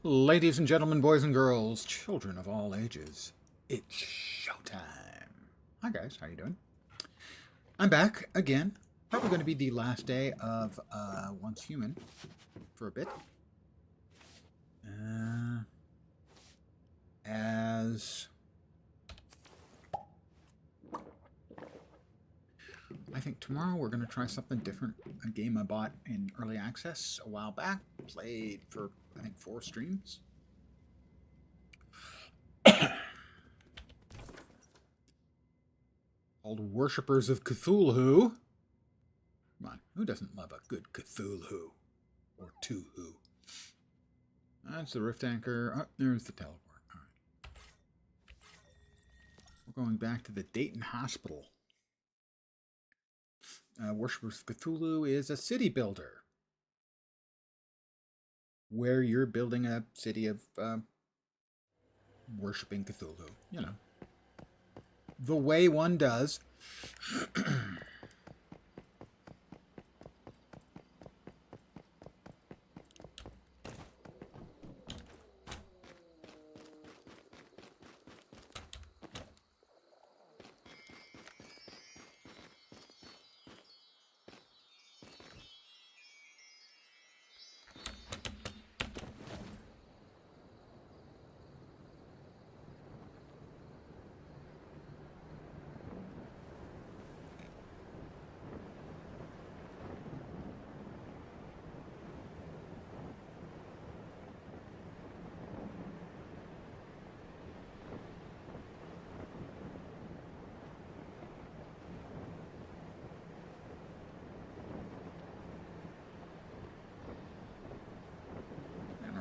Ladies and gentlemen, boys and girls, children of all ages, it's showtime. Hi guys, how you doing? I'm back again. Probably going to be the last day of Once Human for a bit. As I think tomorrow we're going to try something different. A game I bought in early access a while back. Played for, I think, 4 streams. Called Worshippers of Cthulhu. Come on, who doesn't love a good Cthulhu? Or Tuhu? That's the rift anchor. Oh, there's the teleport. All right. We're going back to the Dayton Hospital. Worshippers of Cthulhu is a city builder, where you're building a city of worshipping Cthulhu. You know, the way one does.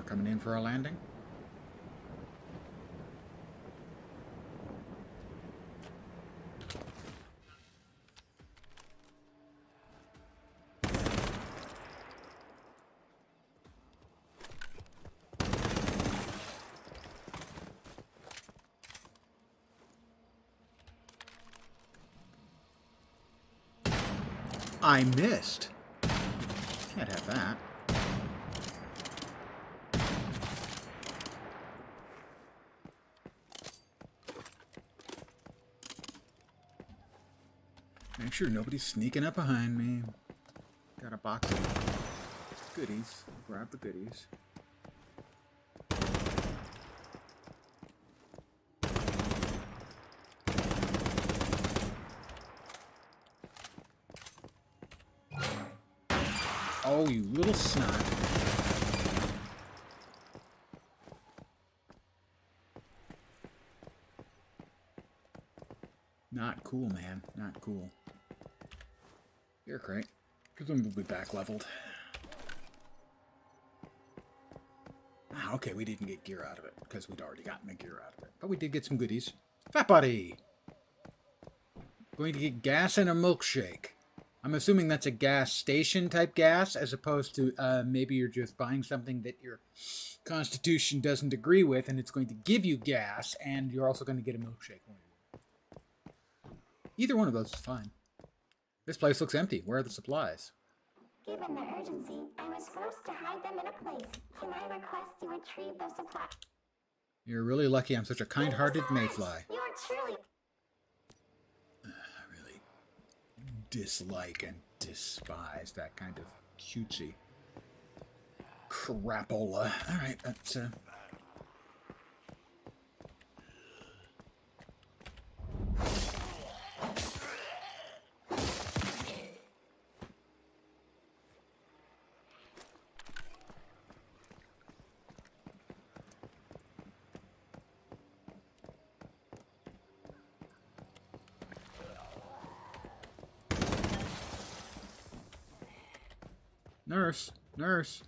Coming in for our landing. I missed. Can't have that. Make sure nobody's sneaking up behind me. Got a box of goodies. Grab the goodies. Oh, you little snot. Not cool, man. Not cool. Gear crate. Presumably back leveled. Ah, okay, we didn't get gear out of it because we'd already gotten the gear out of it. But we did get some goodies. Fat Buddy! Going to get gas and a milkshake. I'm assuming that's a gas station type gas as opposed to maybe you're just buying something that your constitution doesn't agree with and it's going to give you gas and you're also going to get a milkshake. Either one of those is fine. This place looks empty. Where are the supplies? Given the urgency, I was forced to hide them in a place. Can I request you retrieve those supplies? You're really lucky I'm such a kind-hearted mayfly. You are truly... I really dislike and despise that kind of cutesy crapola. Alright, that's... Nurse! Nurse!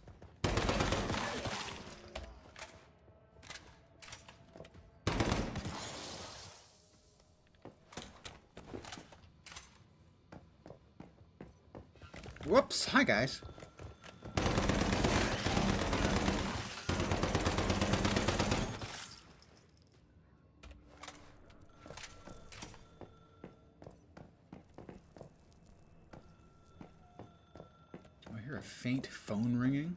Whoops! Hi, guys. Do I hear a faint phone ringing?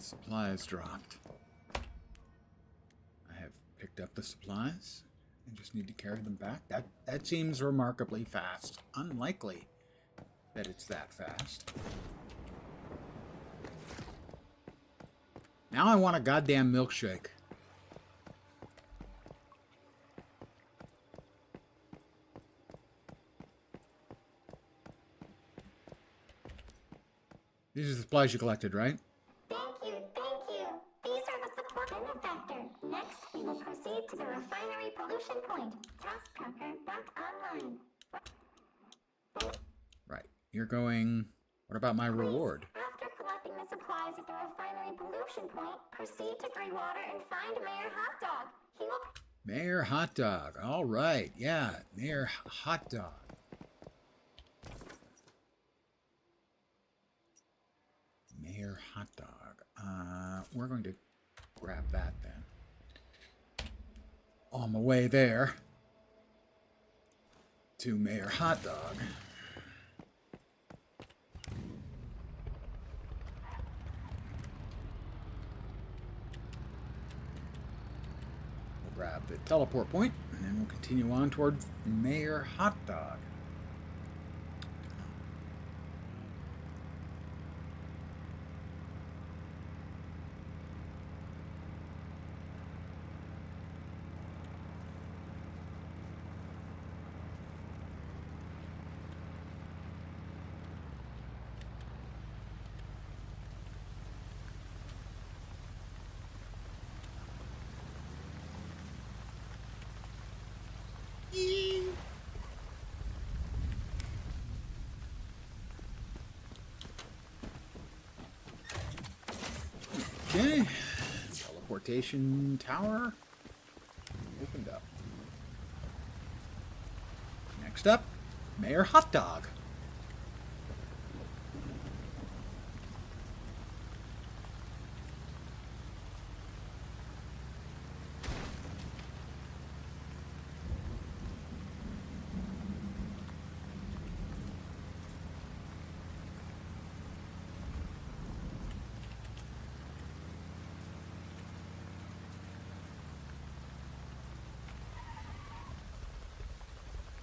Supplies dropped. I have picked up the supplies and just need to carry them back. That seems remarkably fast. Unlikely that it's that fast. Now I want a goddamn milkshake. These are the supplies you collected, right? Thank you, thank you. These are the support benefactor. Next, we will proceed to the refinery pollution point. Task tracker back online. Right. You're going... What about my reward? After collecting the supplies at the refinery pollution point, proceed to Greywater and find Mayor Hot Dog. He will... Mayor Hot Dog. All right. Yeah, Mayor Hot Dog. Mayor Hot Dog. We're going to grab that then. On my way there to Mayor Hot Dog. We'll grab the teleport point, and then we'll continue on toward Mayor Hot Dog. Okay, teleportation tower opened up. Next up, Mayor Hot Dog.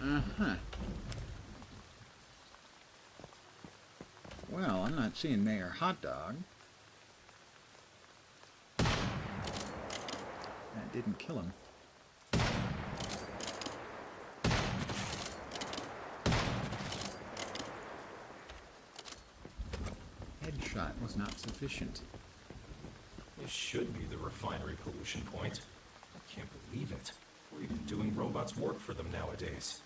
Uh-huh. Well, I'm not seeing Mayor Hot Dog. That didn't kill him. Headshot was not sufficient. This should be the refinery pollution point. I can't believe it. We're even doing robots' work for them nowadays.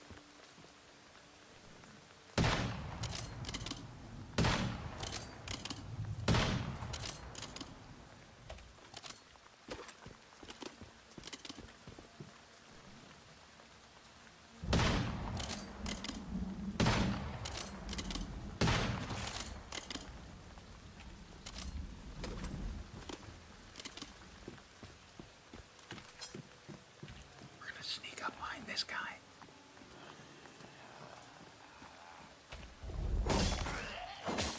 Sneak up behind this guy.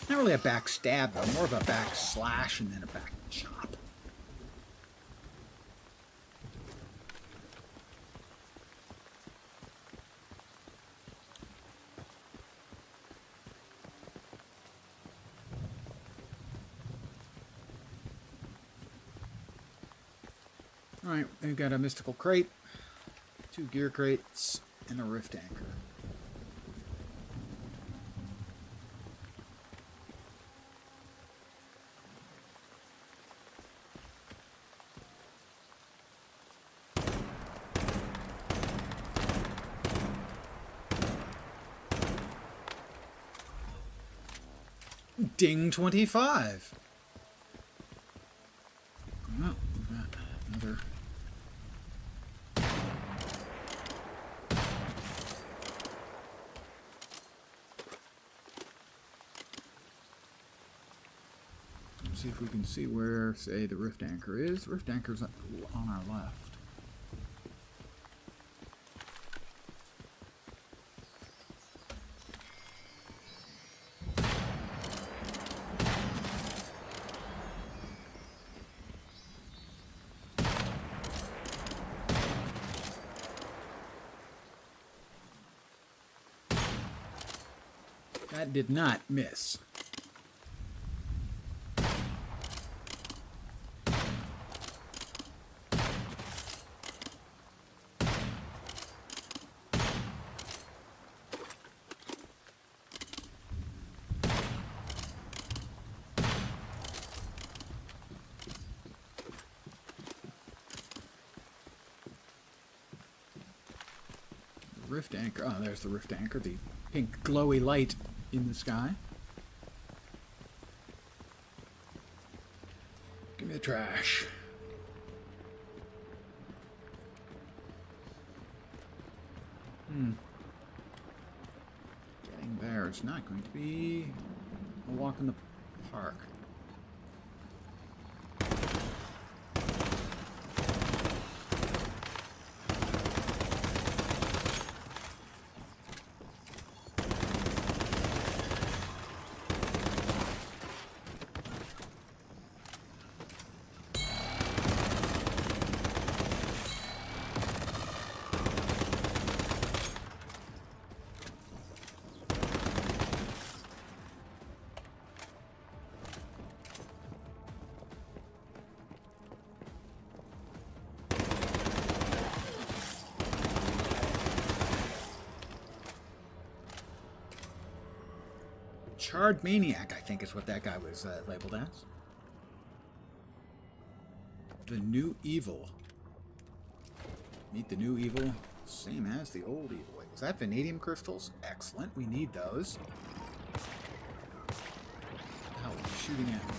Not really a backstab, though. More of a back slash and then a back chop. Alright, we've got a mystical crate. 2 gear crates, and a rift anchor. Ding 25! Well, we've got another... See if we can see where, say, the rift anchor is. Rift anchor's on our left. That did not miss. Rift anchor. Oh, there's the rift anchor, the pink glowy light in the sky. Give me the trash. Getting there is not going to be a walk in the park. Charred Maniac, I think is what that guy was labeled as. The new evil. Meet the new evil, same as the old evil. Wait, was that vanadium crystals? Excellent, we need those. What the hell are you shooting at me?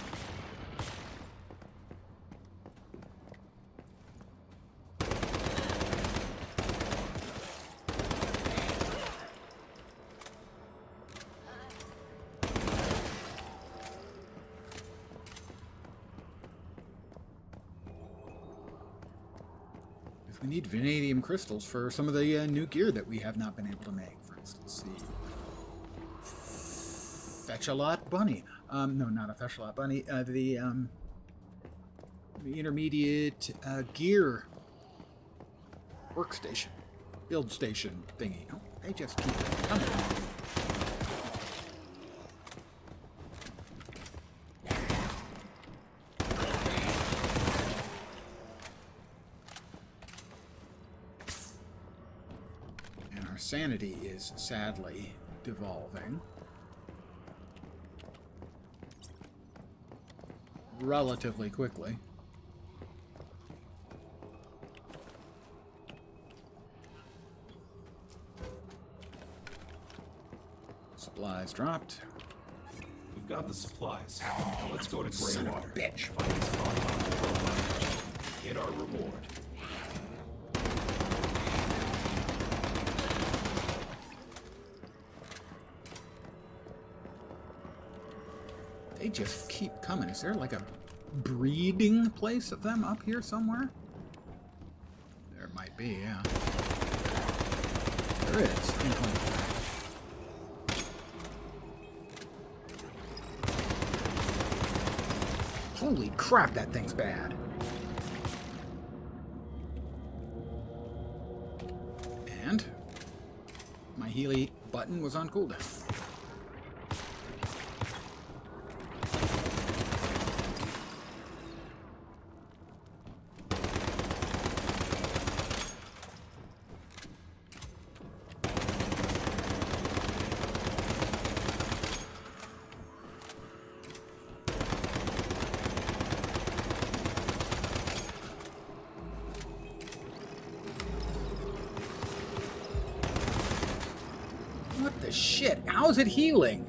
We need vanadium crystals for some of the new gear that we have not been able to make. For instance, the Fetch-a-Lot Bunny. No, not a Fetch-a-Lot Bunny. The intermediate gear workstation, build station thingy. Oh, they just keep coming. Sanity is sadly devolving. Relatively quickly. Supplies dropped. We've got the supplies. Now let's go to Son of a Greywater. bitch. Find this compound. Get our reward. They just keep coming. Is there like a breeding place of them up here somewhere? There might be, yeah. There is. Holy crap, that thing's bad. And my Healy button was on cooldown. What the shit? How is it healing?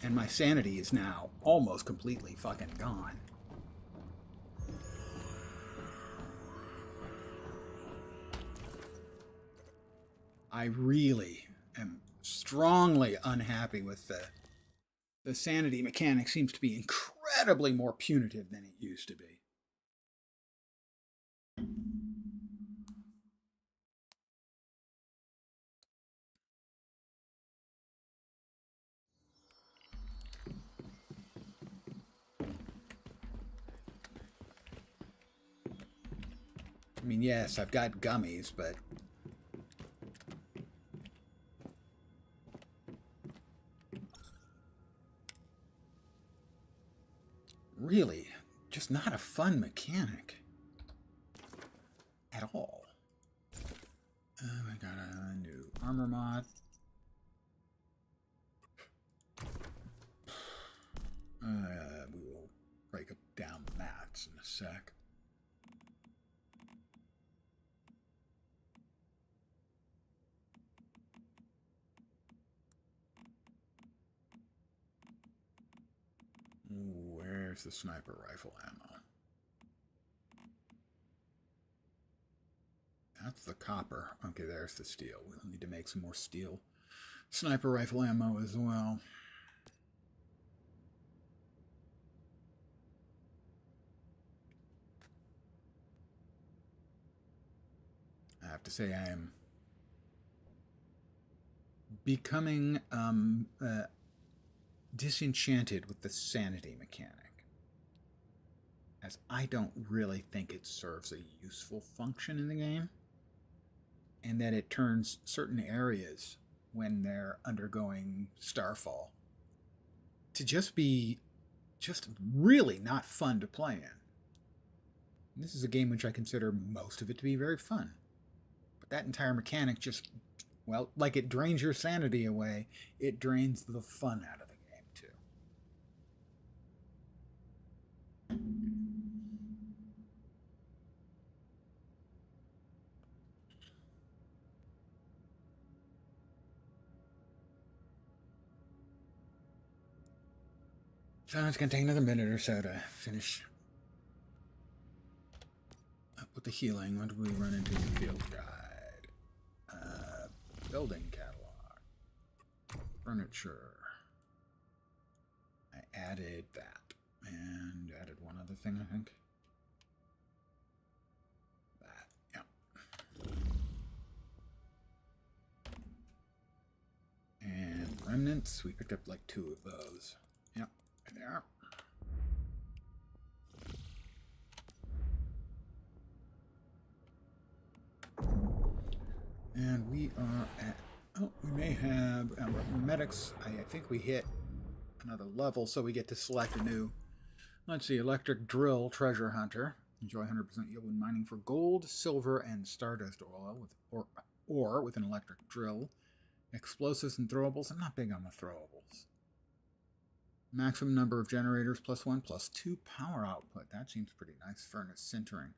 And my sanity is now almost completely fucking gone. I really am strongly unhappy with the sanity mechanic. Seems to be incredibly more punitive than it used to be. I mean, yes, I've got gummies, but... really, just not a fun mechanic. At all. I got a new armor mod. We will break down the mats in a sec. Where's the sniper rifle ammo? That's the copper. Okay, there's the steel. We'll need to make some more steel sniper rifle ammo as well. I have to say I am becoming disenchanted with the sanity mechanic, as I don't really think it serves a useful function in the game, and that it turns certain areas when they're undergoing starfall to just be really not fun to play in. And this is a game which I consider most of it to be very fun. But that entire mechanic just, well, like it drains your sanity away, it drains the fun out of the game too. So it's going to take another minute or so to finish up with the healing. What did we run into in the field guide? Building catalog. Furniture. I added that. And added one other thing, I think. That, yeah. And remnants. We picked up like 2 of those. Yep, there they are. And we are at, oh, we may have medics. I think we hit another level, so we get to select a new, let's see, electric drill treasure hunter. Enjoy 100% yield when mining for gold, silver, and stardust oil with ore with an electric drill. Explosives and throwables. I'm not big on the throwables. Maximum number of generators +1, +2 power output. That seems pretty nice. Furnace sintering.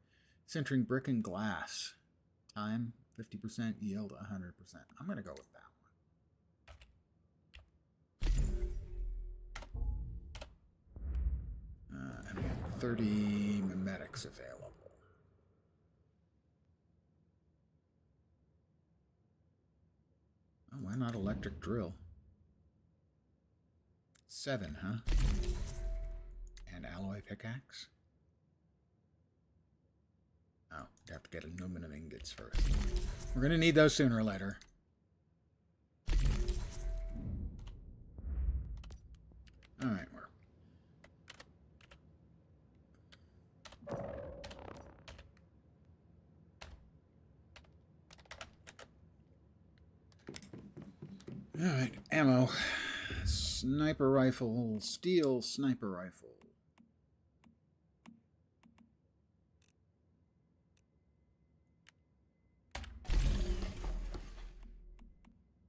Sintering brick and glass. Time 50%, yield 100%. I'm going to go with that one. And we have 30 mimetics available. Oh, why not electric drill? 7, huh? And alloy pickaxe? Oh, you have to get aluminum ingots first. We're going to need those sooner or later. Alright, we're... Alright, ammo. Sniper rifle, steel sniper rifle.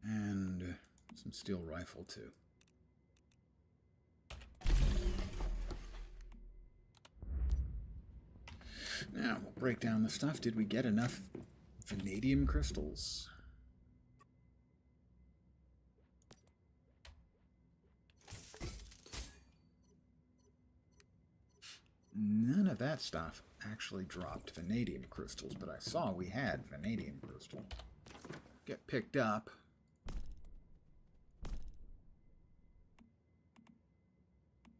And some steel rifle too. Now we'll break down the stuff. Did we get enough vanadium crystals? None of that stuff actually dropped vanadium crystals, but I saw we had vanadium crystal. Get picked up.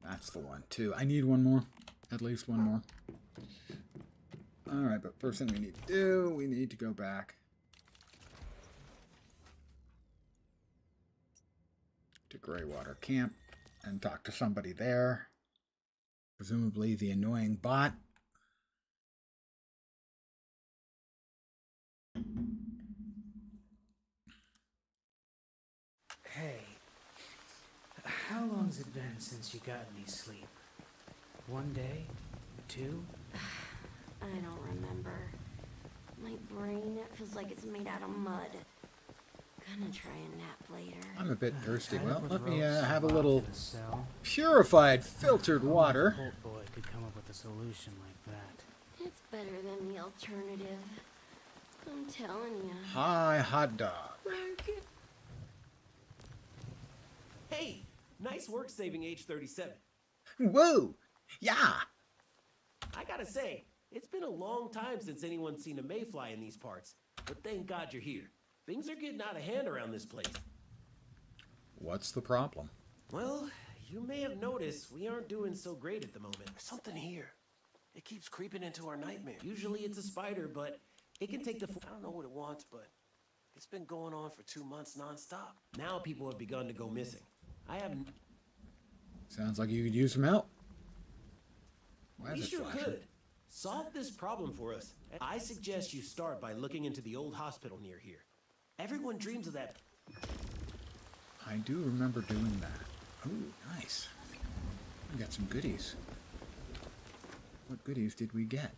That's the one, too. I need one more. At least one more. Alright, but first thing we need to do, we need to go back to Greywater Camp and talk to somebody there. Presumably the annoying bot. How long's it been since you got any sleep? 1 day? 2? I don't remember. My brain feels like it's made out of mud. Gonna try a nap later. I'm a bit thirsty. Tied Well, up with let me ropes and have a locked little in a cell. purified, filtered Only water. the Holt boy could come up with a solution like that. It's better than the alternative. I'm telling you. Hi, hot dog. Hey, nice work saving H-37. Whoa! Yeah! I gotta say, it's been a long time since anyone's seen a mayfly in these parts. But thank God you're here. Things are getting out of hand around this place. What's the problem? Well, you may have noticed we aren't doing so great at the moment. There's something here. It keeps creeping into our nightmare. Usually it's a spider, but it can take the... I don't know what it wants, but it's been going on for 2 months nonstop. Now people have begun to go missing. I have... Sounds like you could use some help. Why We is it sure flashing? could. Solve this problem for us. I suggest you start by looking into the old hospital near here. Everyone dreams of that. I do remember doing that. Ooh, nice. We got some goodies. What goodies did we get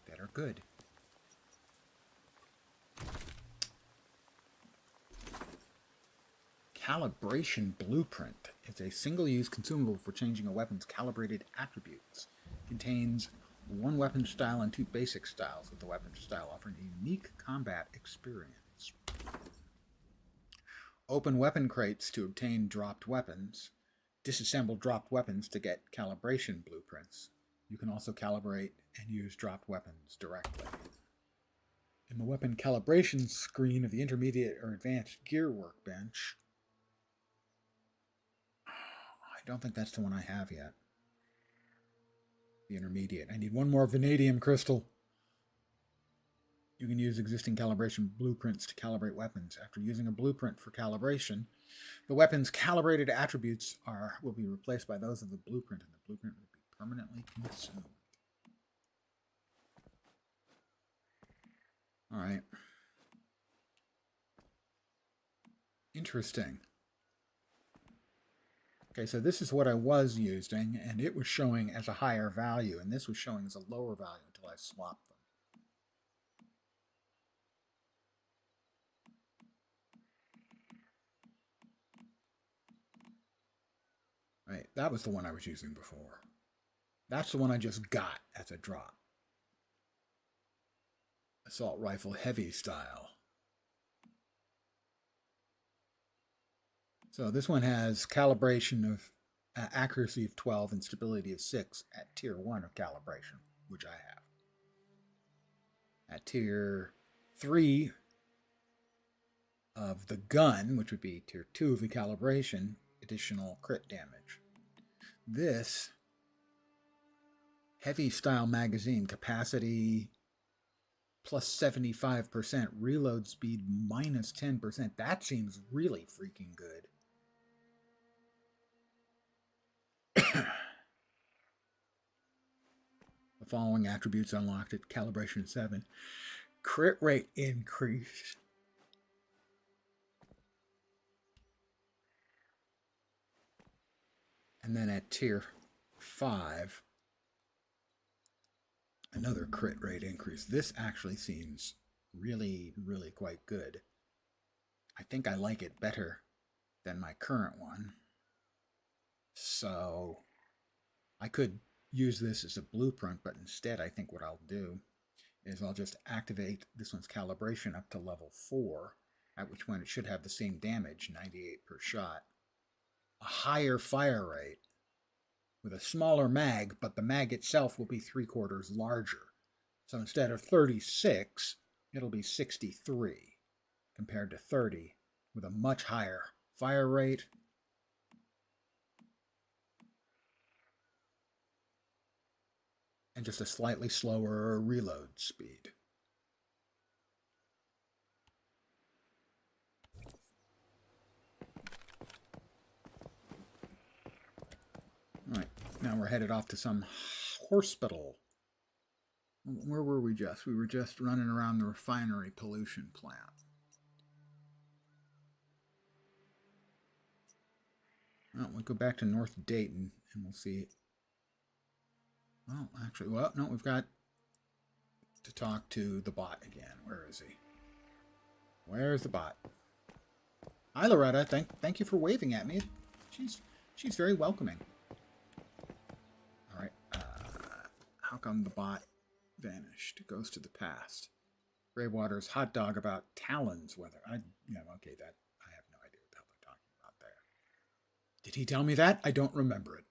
that are good? Calibration Blueprint. It's a single-use consumable for changing a weapon's calibrated attributes. Contains 1 weapon style and 2 basic styles, with the weapon style offering a unique combat experience. Open weapon crates to obtain dropped weapons. Disassemble dropped weapons to get calibration blueprints. You can also calibrate and use dropped weapons directly. In the weapon calibration screen of the intermediate or advanced gear workbench, I don't think that's the one I have yet. The intermediate. I need 1 more vanadium crystal. You can use existing calibration blueprints to calibrate weapons. After using a blueprint for calibration, the weapon's calibrated attributes will be replaced by those of the blueprint, and the blueprint will be permanently consumed. All right. Interesting. Okay, so this is what I was using, and it was showing as a higher value, and this was showing as a lower value until I swapped them. Right, that was the one I was using before. That's the one I just got as a drop. Assault rifle heavy style. So this one has calibration of accuracy of 12 and stability of 6 at tier 1 of calibration, which I have. At tier 3 of the gun, which would be tier 2 of the calibration, additional crit damage. This heavy style magazine, capacity plus 75%, reload speed minus 10%. That seems really freaking good. The following attributes unlocked at calibration 7. Crit rate increased. And then at tier 5, another crit rate increase. This actually seems really, really quite good. I think I like it better than my current one. So I could use this as a blueprint, but instead I think what I'll do is I'll just activate this one's calibration up to level 4, at which point it should have the same damage, 98 per shot. A higher fire rate with a smaller mag, but the mag itself will be 3/4 larger. So instead of 36, it'll be 63 compared to 30 with a much higher fire rate. And just a slightly slower reload speed. Alright, now we're headed off to some hospital. Where were we just? We were just running around the refinery pollution plant. Well, we'll go back to North Dayton and we'll see. Well, actually, well, no, we've got to talk to the bot again. Where is he? Where's the bot? Hi, Loretta. Thank you for waving at me. She's very welcoming. All right. How come the bot vanished? It goes to the past. Greywater's hot dog about Talon's weather. Okay, that I have no idea what the hell they're talking about there. Did he tell me that? I don't remember it.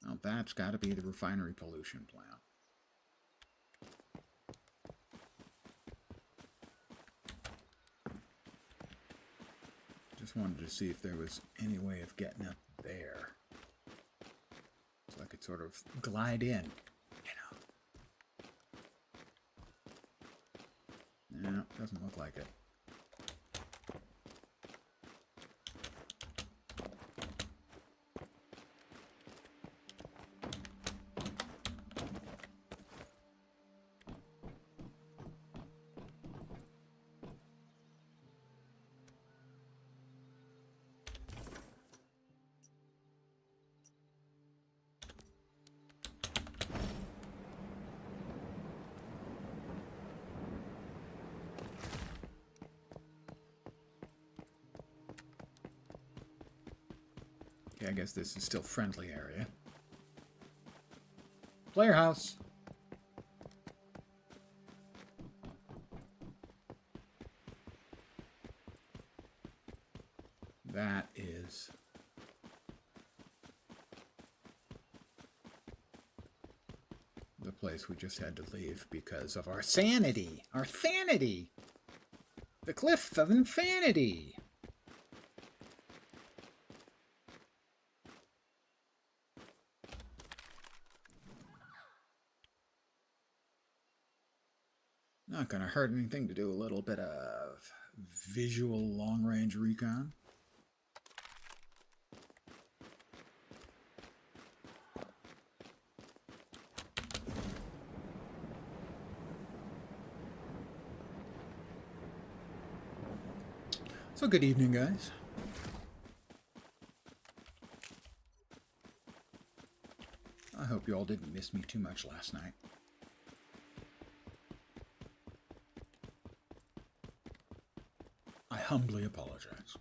Well, that's got to be the refinery pollution plant. Just wanted to see if there was any way of getting up there. So I could sort of glide in, No, doesn't look like it. Okay, I guess this is still friendly area. Player house. That is the place we just had to leave because of our sanity. Our sanity! The cliff of insanity! Not gonna hurt anything to do a little bit of visual long-range recon. So good evening, guys. I hope you all didn't miss me too much last night. I humbly apologize.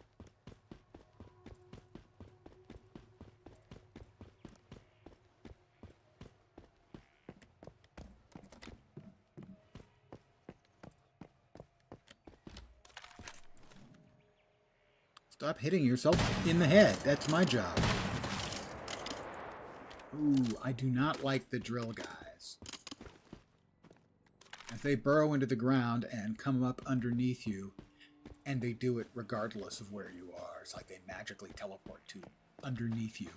Stop hitting yourself in the head. That's my job. Ooh, I do not like the drill guys. If they burrow into the ground and come up underneath you, and they do it regardless of where you are. It's like they magically teleport to underneath you.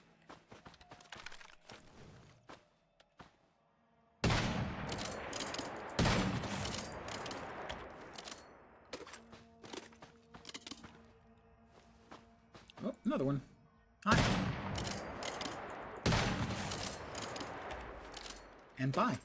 Oh, another one. Hi. And bye.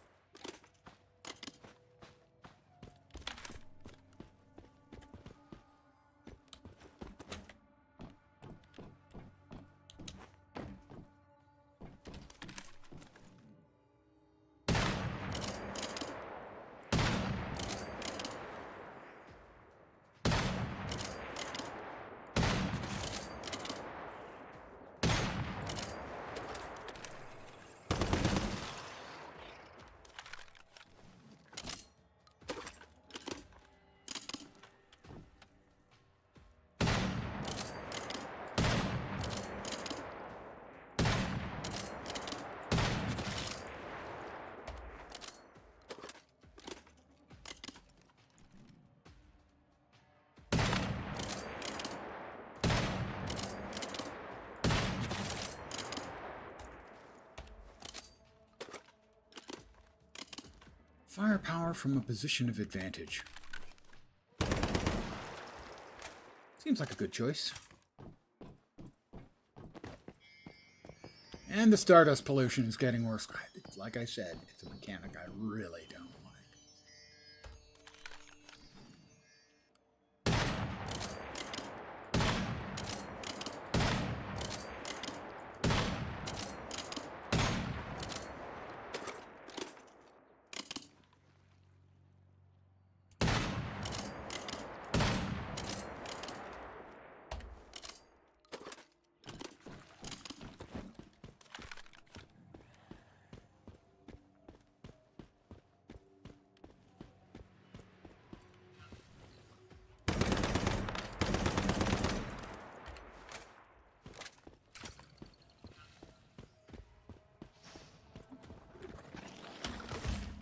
Firepower from a position of advantage. Seems like a good choice. And the stardust pollution is getting worse. Like I said, it's a mechanic I really don't like.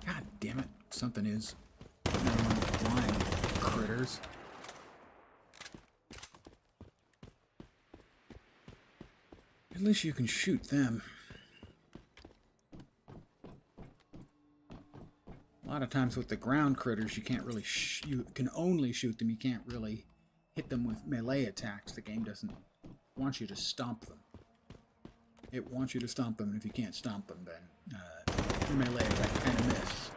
God damn it. Something is. Flying critters. At least you can shoot them. A lot of times with the ground critters, you can't really you can only shoot them. You can't really hit them with melee attacks. The game doesn't want you to stomp them. It wants you to stomp them, and if you can't stomp them, then your melee attack kind of miss.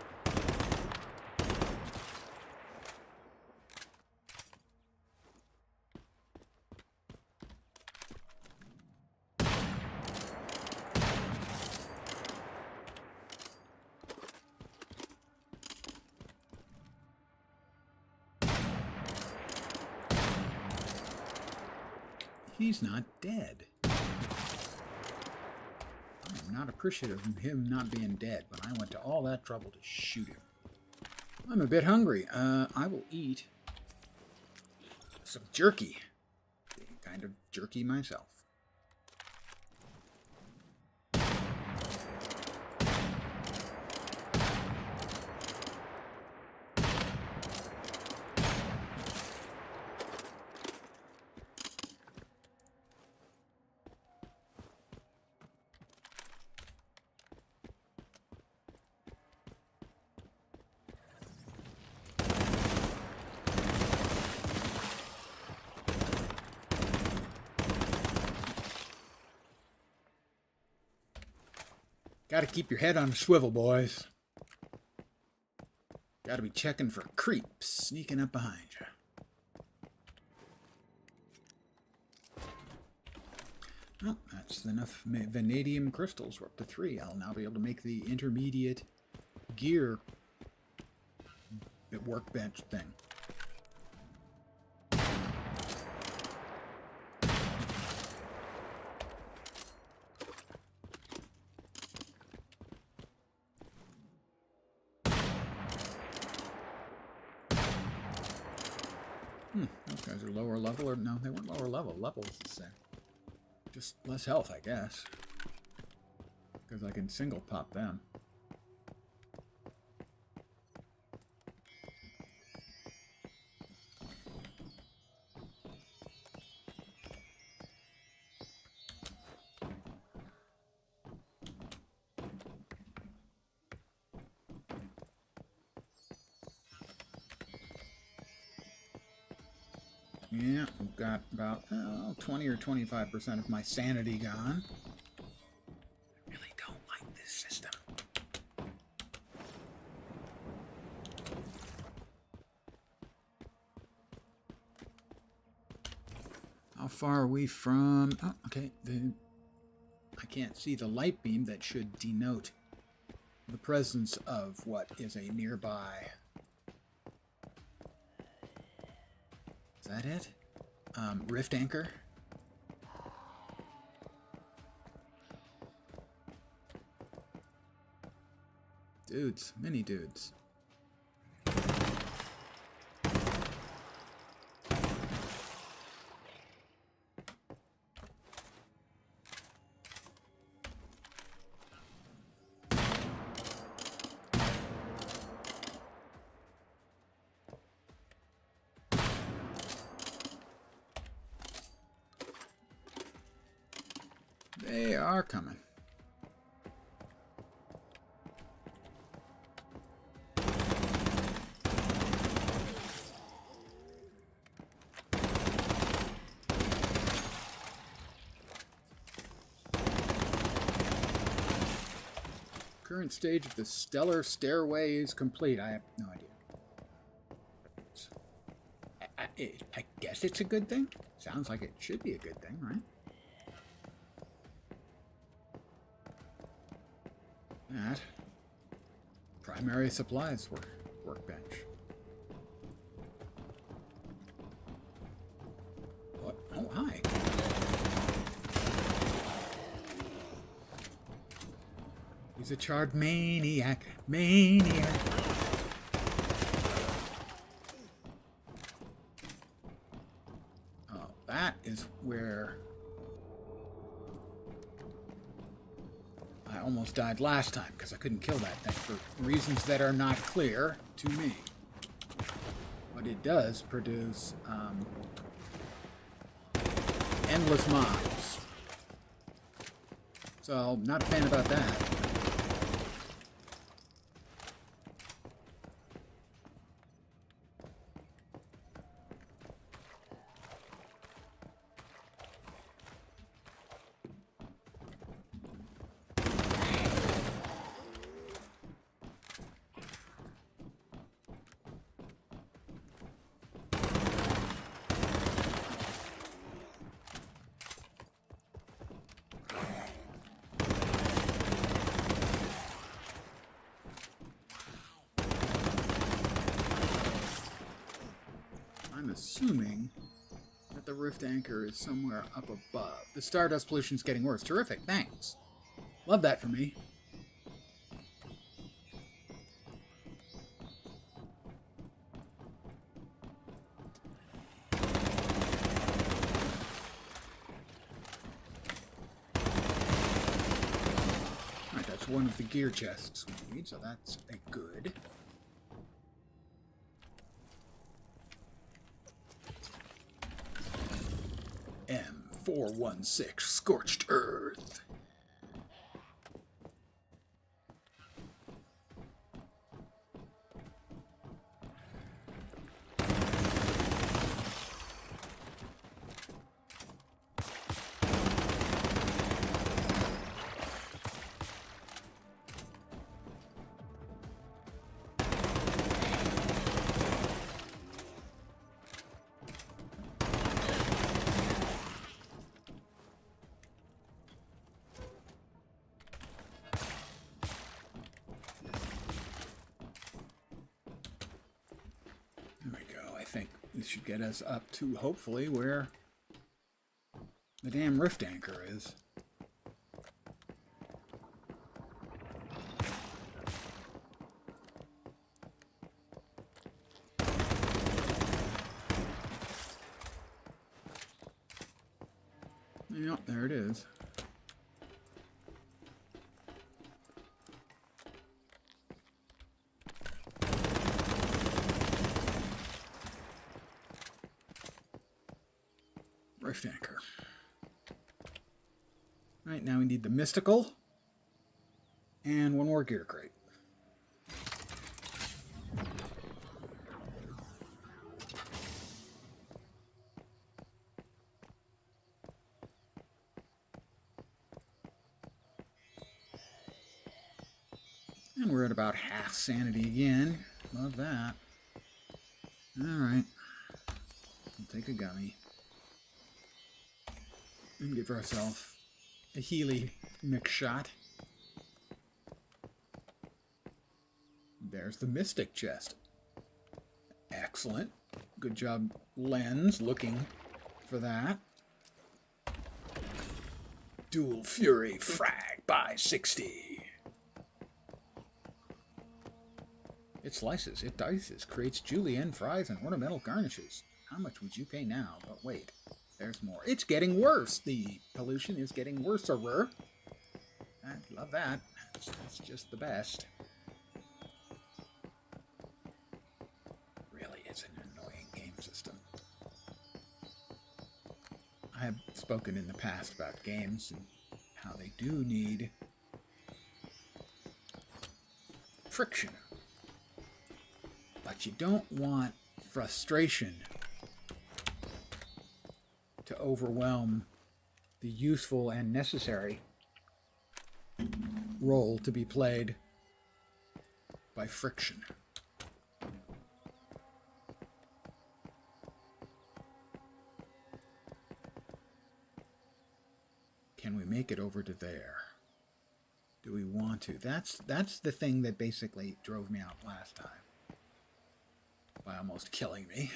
He's not dead. I am not appreciative of him not being dead when I went to all that trouble to shoot him. I'm a bit hungry. I will eat some jerky. Being kind of jerky myself. Gotta keep your head on a swivel, boys. Gotta be checking for creeps sneaking up behind you. Well, that's enough vanadium crystals. We're up to 3. I'll now be able to make the intermediate gear workbench thing. Those guys are lower level, or no, they weren't lower level. Level is the same. Just less health, I guess. Because I can single pop them. Yeah, we've got about 20 or 25% of my sanity gone. I really don't like this system. How far are we from... Oh, okay. I can't see the light beam that should denote the presence of what is a nearby... Is that it? Rift anchor? Dudes. Many dudes. They are coming. Current stage of the stellar stairway is complete. I have no idea. I guess it's a good thing. Sounds like it should be a good thing, right? That primary supplies workbench. What? Oh, hi. He's a charred maniac. Maniac. Oh, that is where I almost died last time because I couldn't kill that thing for reasons that are not clear to me. But it does produce endless mobs. So, not a fan about that. I'm assuming that the rift anchor is somewhere up above. The stardust pollution's getting worse. Terrific, thanks. Love that for me. Alright, that's one of the gear chests we need, so that's a good. M416 Scorched Earth. There we go. I think this should get us up to, hopefully, where the damn rift anchor is. Yep, there it is. Rift anchor. Right, now we need the mystical and one more gear crate. And we're at about half sanity again. Love that. Alright. We'll take a gummy. And give ourselves a Healy mix shot. There's the Mystic chest. Excellent. Good job, Lens, looking for that. Dual Fury frag by 60. It slices, it dices, creates julienne fries and ornamental garnishes. How much would you pay now? But wait, there's more. It's getting worse. The pollution is getting worser. I love that. That's just the best. Really, it's an annoying game system. I have spoken in the past about games and how they do need friction. But you don't want frustration to overwhelm the useful and necessary role to be played by friction. Can we make it over to there? Do we want to? That's the thing that basically drove me out last time by almost killing me.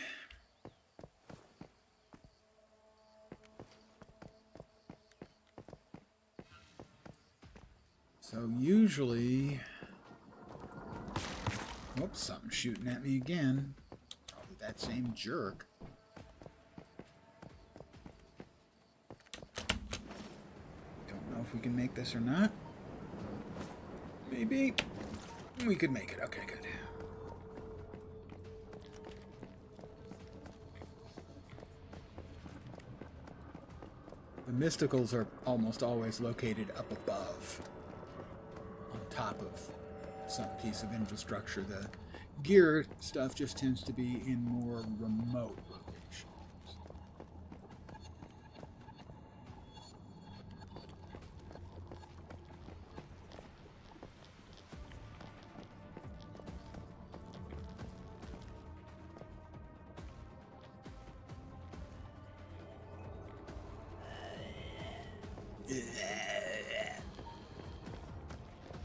So usually, oops, something's shooting at me again. Probably that same jerk. Don't know if we can make this or not. Maybe we could make it. Okay, good. The mysticals are almost always located up above, on top of some piece of infrastructure. The gear stuff just tends to be in more remote locations.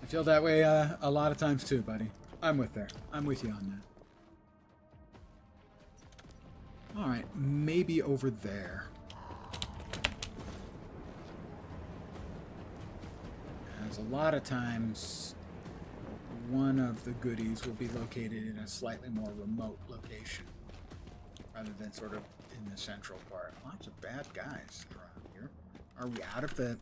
I feel that way a lot of times too, buddy. I'm with you on that. Alright, maybe over there. As a lot of times, one of the goodies will be located in a slightly more remote location, rather than sort of in the central part. Lots of bad guys around here. Are we out of the...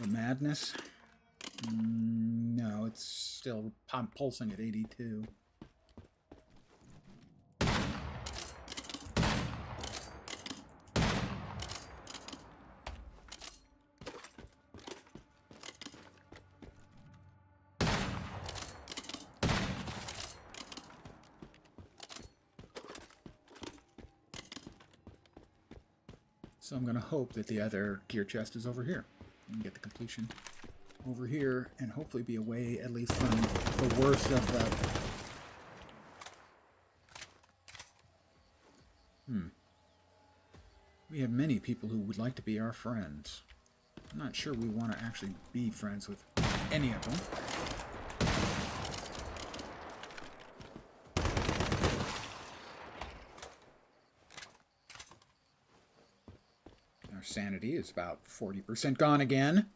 the madness? No, it's still pulsing at 82. So I'm going to hope that the other gear chest is over here. And get the completion over here and hopefully be away at least from the worst of the... We have many people who would like to be our friends. I'm not sure we want to actually be friends with any of them. Our sanity is about 40% gone again.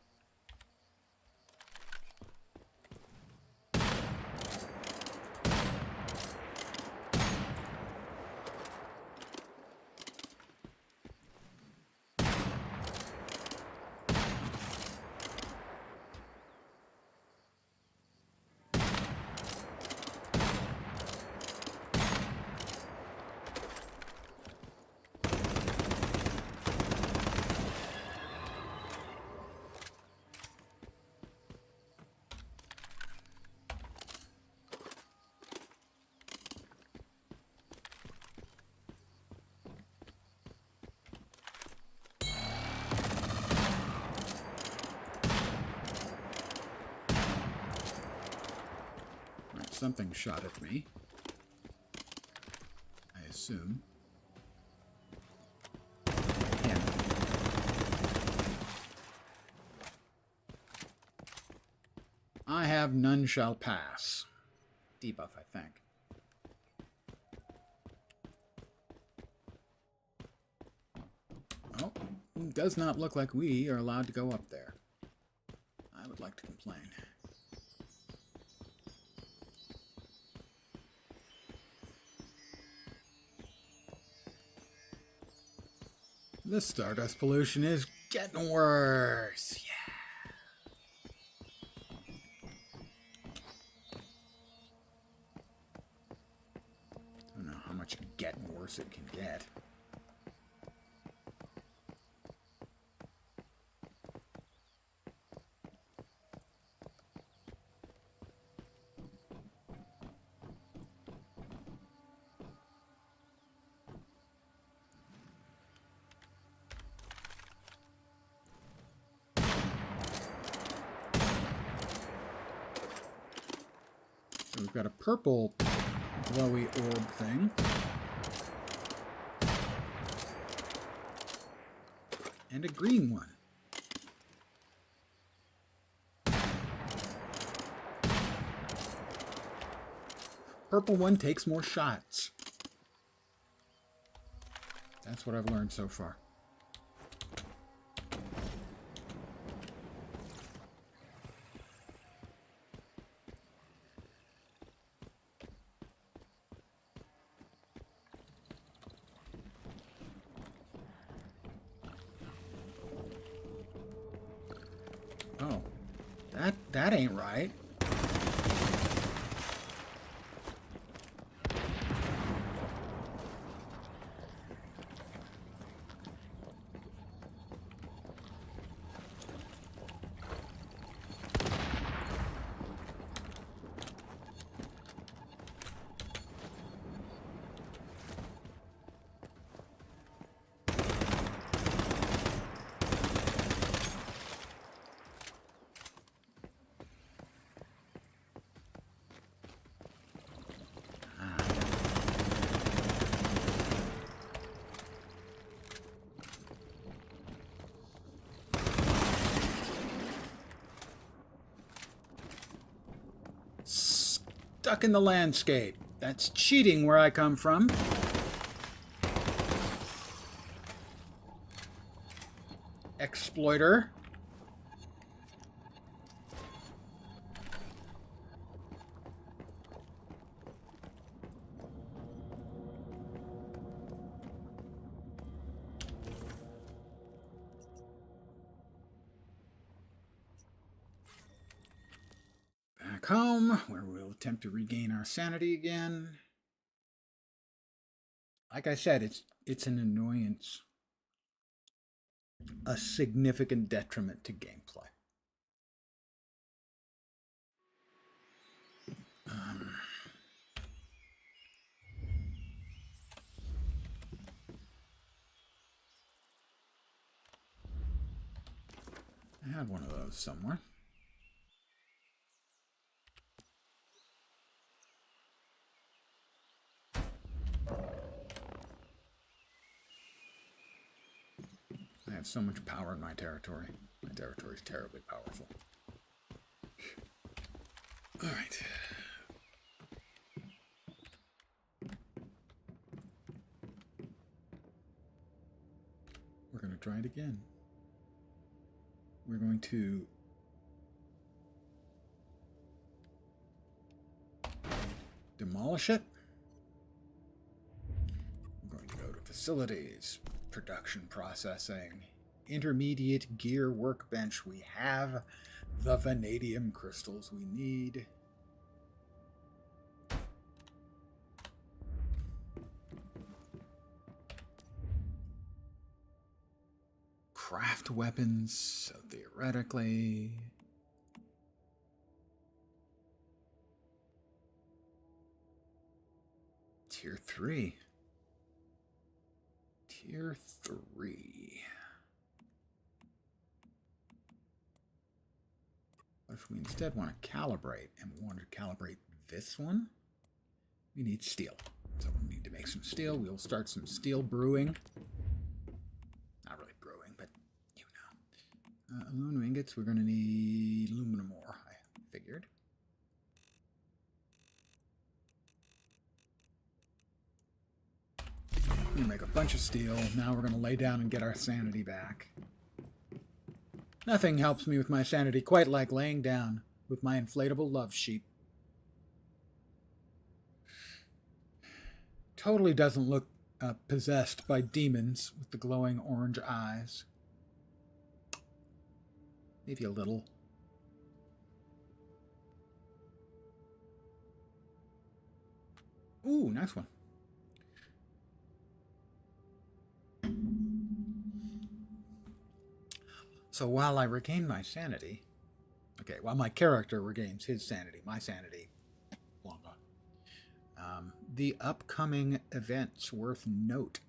Something shot at me, I assume. Yeah. I have none shall pass. Debuff, I think. Oh, does not look like we are allowed to go up there. I would like to complain. The stardust pollution is getting worse. Yeah. I don't know how much getting worse it can get. We've got a purple glowy orb thing. And a green one. Purple one takes more shots. That's what I've learned so far. Oh, that ain't right. Stuck in the landscape. That's cheating where I come from. Exploiter. Back home, where we'll attempt to regain our sanity again. Like I said, it's an annoyance. A significant detriment to gameplay. I had one of those somewhere. I have so much power in my territory. My territory is terribly powerful. All right. We're going to try it again. We're going to demolish it. We're going to go to facilities, production processing, intermediate gear workbench. We have the vanadium crystals we need. Craft weapons, so theoretically. Tier 3. Tier 3. What if we instead want to calibrate, and we want to calibrate this one? We need steel. So we need to make some steel. We'll start some steel brewing. Not really brewing, but you know. Aluminum ingots, we're going to need aluminum ore, I figured. We're going to make a bunch of steel. Now we're going to lay down and get our sanity back. Nothing helps me with my sanity quite like laying down with my inflatable love sheep. Totally doesn't look possessed by demons with the glowing orange eyes. Maybe a little. Ooh, nice one. So while I regain my sanity, okay, while my character regains his sanity, my sanity, long gone. The upcoming events worth note.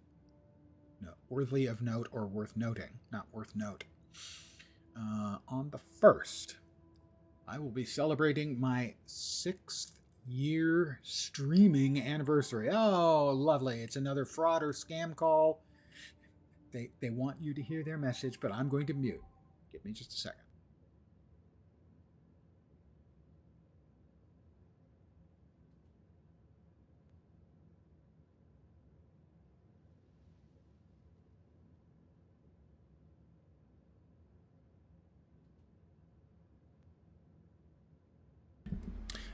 No, worthy of note or worth noting, not worth note. On the 1st, I will be celebrating my 6th year streaming anniversary. Oh, lovely. It's another fraud or scam call. They want you to hear their message, but I'm going to mute. Give me just a second.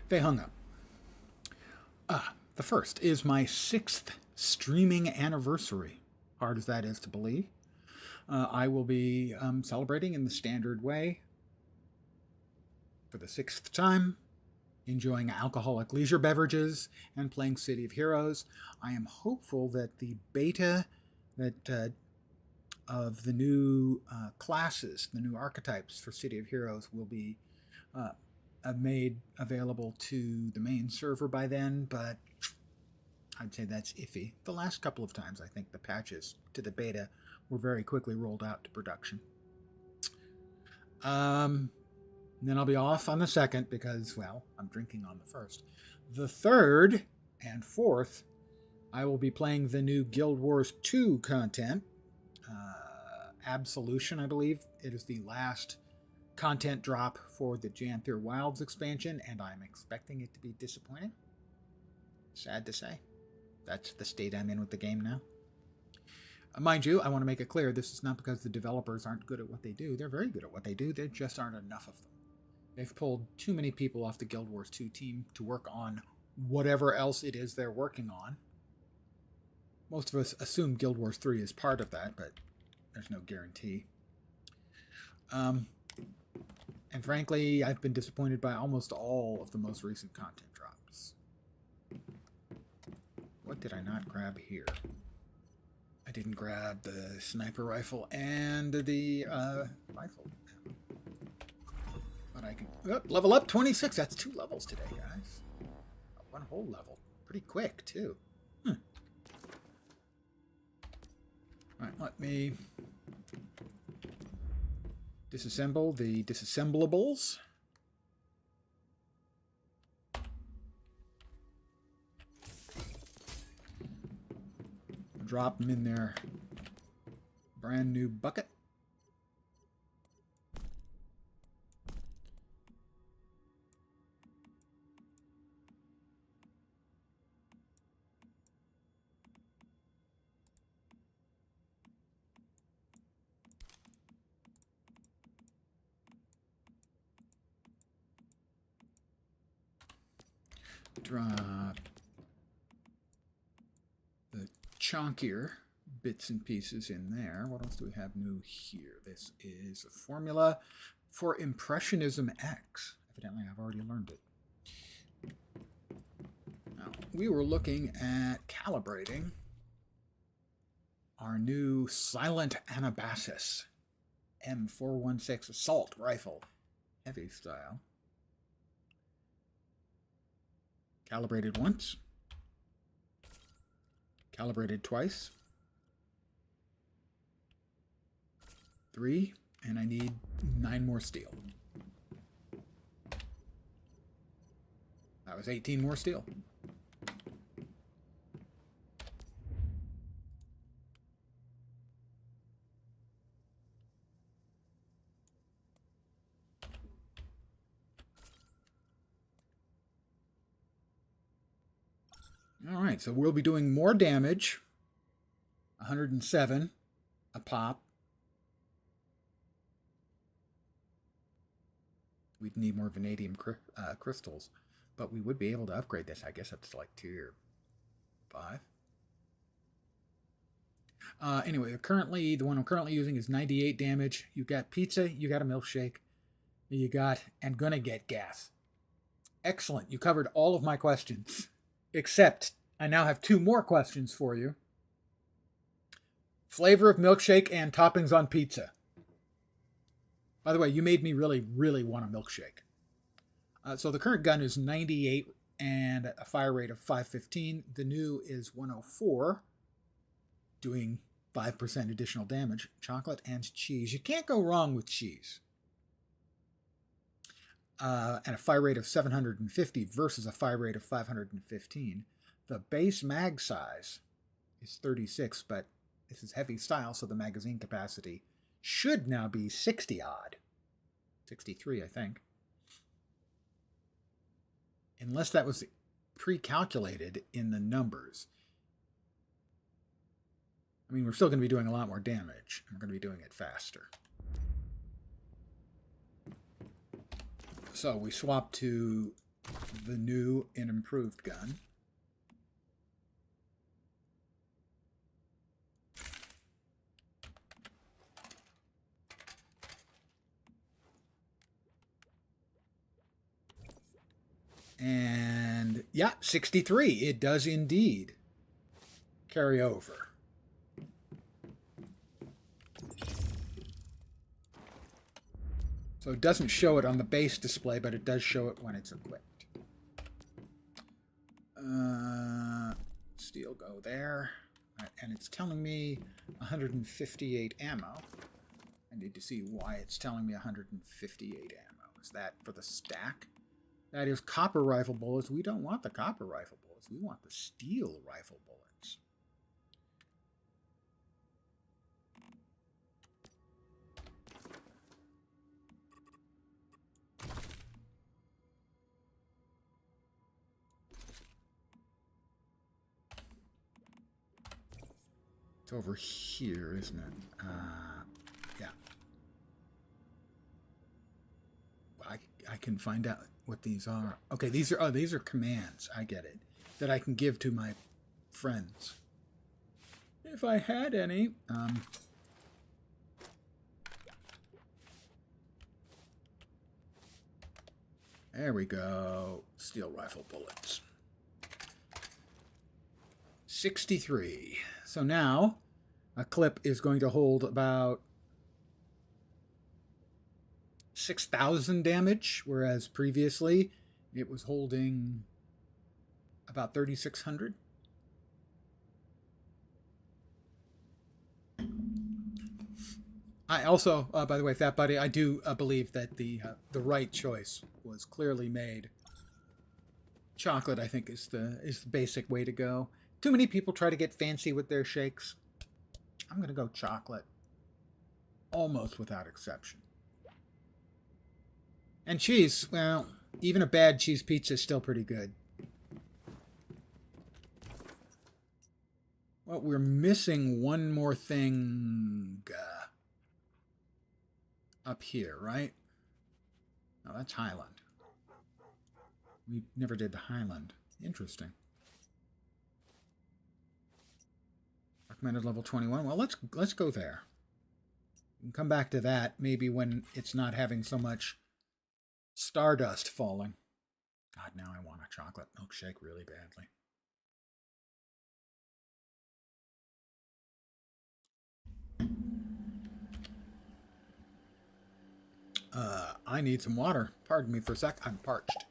They hung up. The first is my 6th streaming anniversary. Hard as that is to believe. I will be celebrating in the standard way for the 6th time, enjoying alcoholic leisure beverages and playing City of Heroes. I am hopeful that the beta of the new classes, the new archetypes for City of Heroes will be made available to the main server by then, but I'd say that's iffy. The last couple of times, I think the patches to the beta were very quickly rolled out to production. Then I'll be off on the 2nd because, well, I'm drinking on the 1st. The 3rd and 4th, I will be playing the new Guild Wars 2 content. Absolution, I believe. It is the last content drop for the Janthir Wilds expansion, and I'm expecting it to be disappointing. Sad to say. That's the state I'm in with the game now. Mind you, I want to make it clear, this is not because the developers aren't good at what they do. They're very good at what they do. There just aren't enough of them. They've pulled too many people off the Guild Wars 2 team to work on whatever else it is they're working on. Most of us assume Guild Wars 3 is part of that, but there's no guarantee. And frankly, I've been disappointed by almost all of the most recent content drops. What did I not grab here? I didn't grab the sniper rifle and the rifle. But I can... Oh, level up 26. That's 2 levels today, guys. 1 whole level. Pretty quick, too. All right, let me disassemble the disassemblables. Drop them in their brand new bucket. Drop the chunkier bits and pieces in there. What else do we have new here? This is a formula for Impressionism X. Evidently, I've already learned it. Now, we were looking at calibrating our new Silent Anabasis M416 assault rifle, heavy style. Calibrated once. Calibrated twice. 3, and I need 9 more steel. That was 18 more steel. All right, so we'll be doing more damage. 107 a pop. We'd need more vanadium crystals, but we would be able to upgrade this, I guess, up to like tier 5. Anyway, the one I'm currently using is 98 damage. You got pizza, you got a milkshake, you got and gonna get gas. Excellent. You covered all of my questions, except I now have 2 more questions for you. Flavor of milkshake and toppings on pizza. By the way, you made me really, really want a milkshake. So the current gun is 98 and a fire rate of 515. The new is 104, doing 5% additional damage. Chocolate and cheese. You can't go wrong with cheese. and a fire rate of 750 versus a fire rate of 515. The base mag size is 36, but this is heavy style, so the magazine capacity should now be 60 odd. 63, I think. Unless that was pre-calculated in the numbers. I mean, we're still going to be doing a lot more damage. We're going to be doing it faster. So we swap to the new and improved gun. And yeah, 63. It does indeed carry over. So it doesn't show it on the base display, but it does show it when it's equipped. Steel go there. And it's telling me 158 ammo. I need to see why it's telling me 158 ammo. Is that for the stack? That is copper rifle bullets. We don't want the copper rifle bullets. We want the steel rifle bullets. It's over here, isn't it? Yeah. I can find out what these are. Okay, these are commands. I get it. That I can give to my friends. If I had any. There we go. Steel rifle bullets. 63. So now a clip is going to hold about 6,000 damage, whereas previously it was holding about 3,600. I also, by the way, Fat Buddy, I do believe that the right choice was clearly made. Chocolate, I think, is the basic way to go. Too many people try to get fancy with their shakes. I'm going to go chocolate. Almost without exception. And cheese, well, even a bad cheese pizza is still pretty good. Well, we're missing one more thing up here, right? Oh, that's Highland. We never did the Highland. Interesting. Recommended level 21. Well, let's go there. We can come back to that maybe when it's not having so much stardust falling. God, now I want a chocolate milkshake really badly. I need some water. Pardon me for a sec. I'm parched.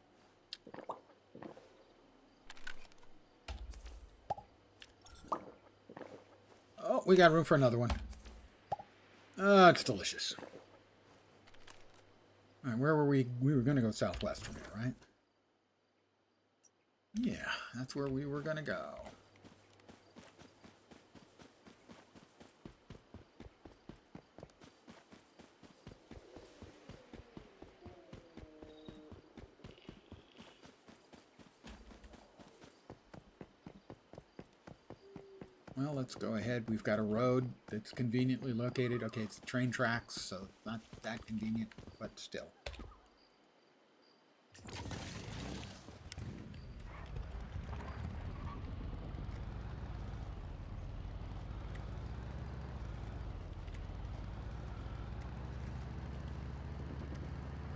Oh, we got room for another one. It's delicious. All right, where were we? We were going to go southwest from here, right? Yeah, that's where we were going to go. Well, let's go ahead. We've got a road that's conveniently located. Okay, it's the train tracks, so not that convenient, but still.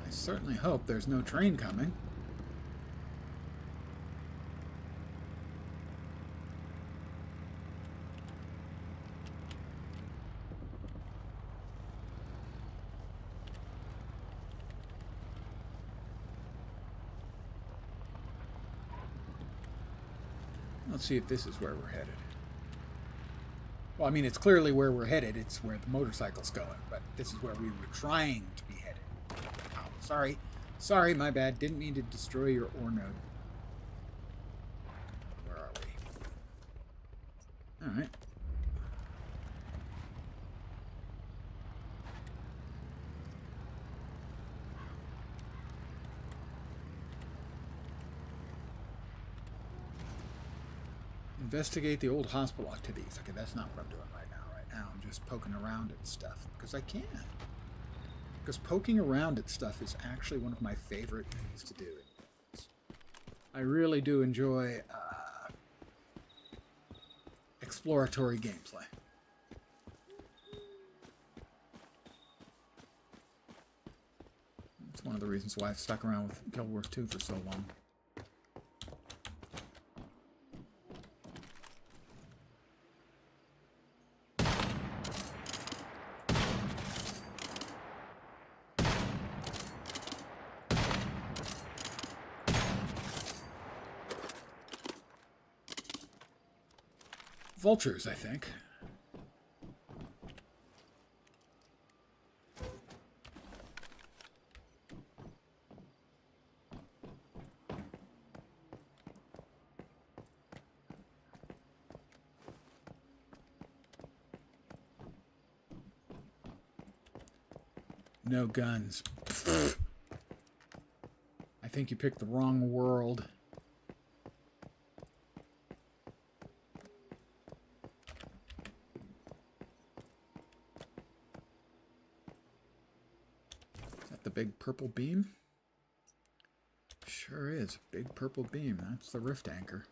I certainly hope there's no train coming. Let's see if this is where we're headed. Well, I mean, it's clearly where we're headed. It's where the motorcycle's going, but this is where we were trying to be headed. Oh, sorry. Sorry, my bad. Didn't mean to destroy your ore node. Where are we? Alright. Investigate the old hospital activities. Okay, that's not what I'm doing right now. Right now, I'm just poking around at stuff because I can. Because poking around at stuff is actually one of my favorite things to do. I really do enjoy exploratory gameplay. It's one of the reasons why I've stuck around with Guild Wars 2 for so long. Vultures, I think. No guns. I think you picked the wrong world. The big purple beam? Sure is. Big purple beam. That's the rift anchor.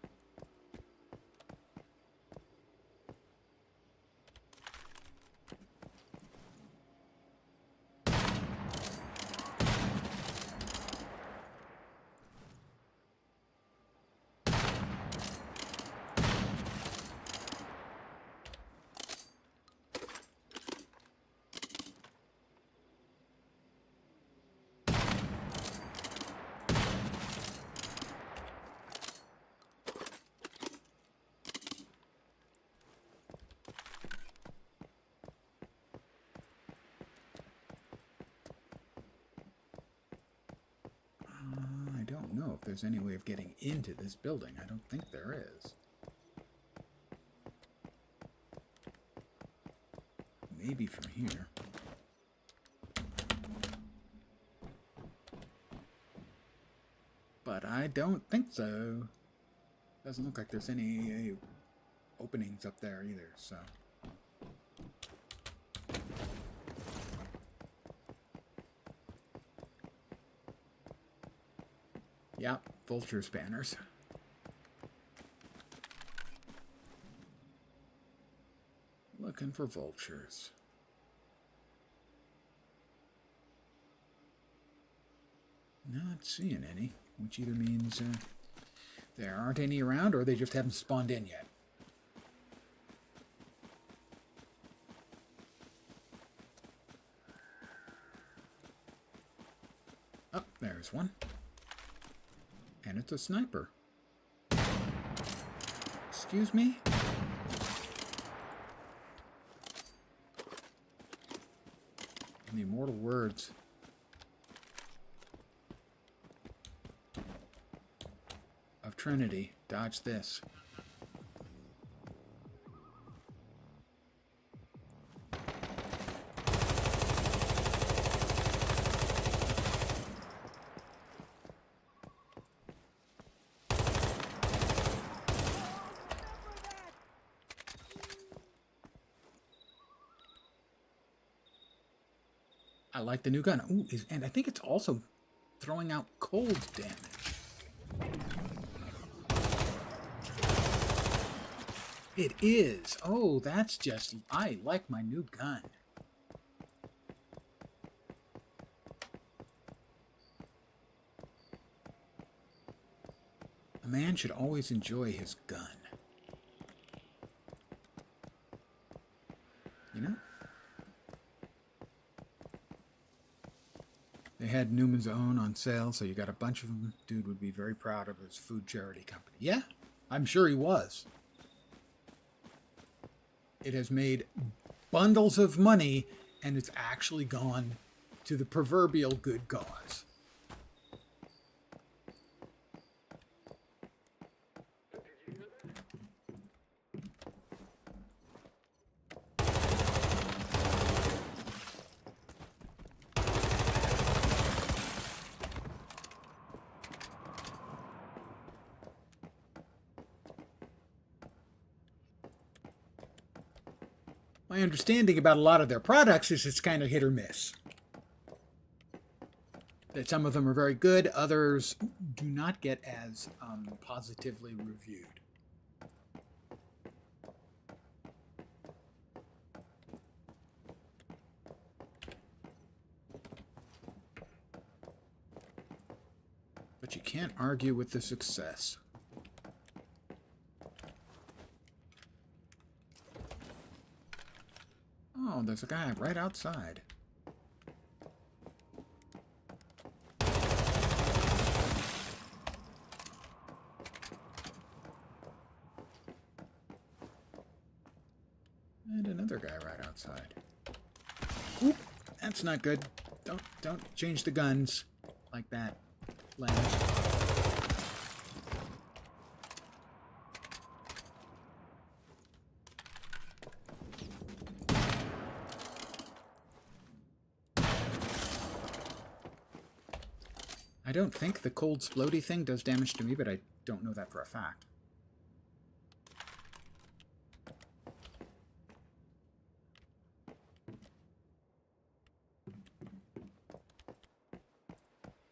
I don't know if there's any way of getting into this building. I don't think there is. Maybe from here. But I don't think so. Doesn't look like there's any openings up there either, so. Yep, vulture spanners. Looking for vultures. Not seeing any, which either means there aren't any around or they just haven't spawned in yet. Oh, there's one. And it's a sniper. Excuse me? In the immortal words of Trinity, dodge this. I like the new gun. Ooh, and I think it's also throwing out cold damage. It is. Oh, that's just... I like my new gun. A man should always enjoy his gun. You know? They had Newman's Own on sale, so you got a bunch of them. Dude would be very proud of his food charity company. Yeah, I'm sure he was. It has made bundles of money, and it's actually gone to the proverbial good cause. My understanding about a lot of their products is it's kind of hit or miss. That some of them are very good, others do not get as positively reviewed. But you can't argue with the success. Oh, there's a guy right outside. And another guy right outside. Oop, that's not good. Don't change the guns like that, Lance. I don't think the cold splody thing does damage to me, but I don't know that for a fact.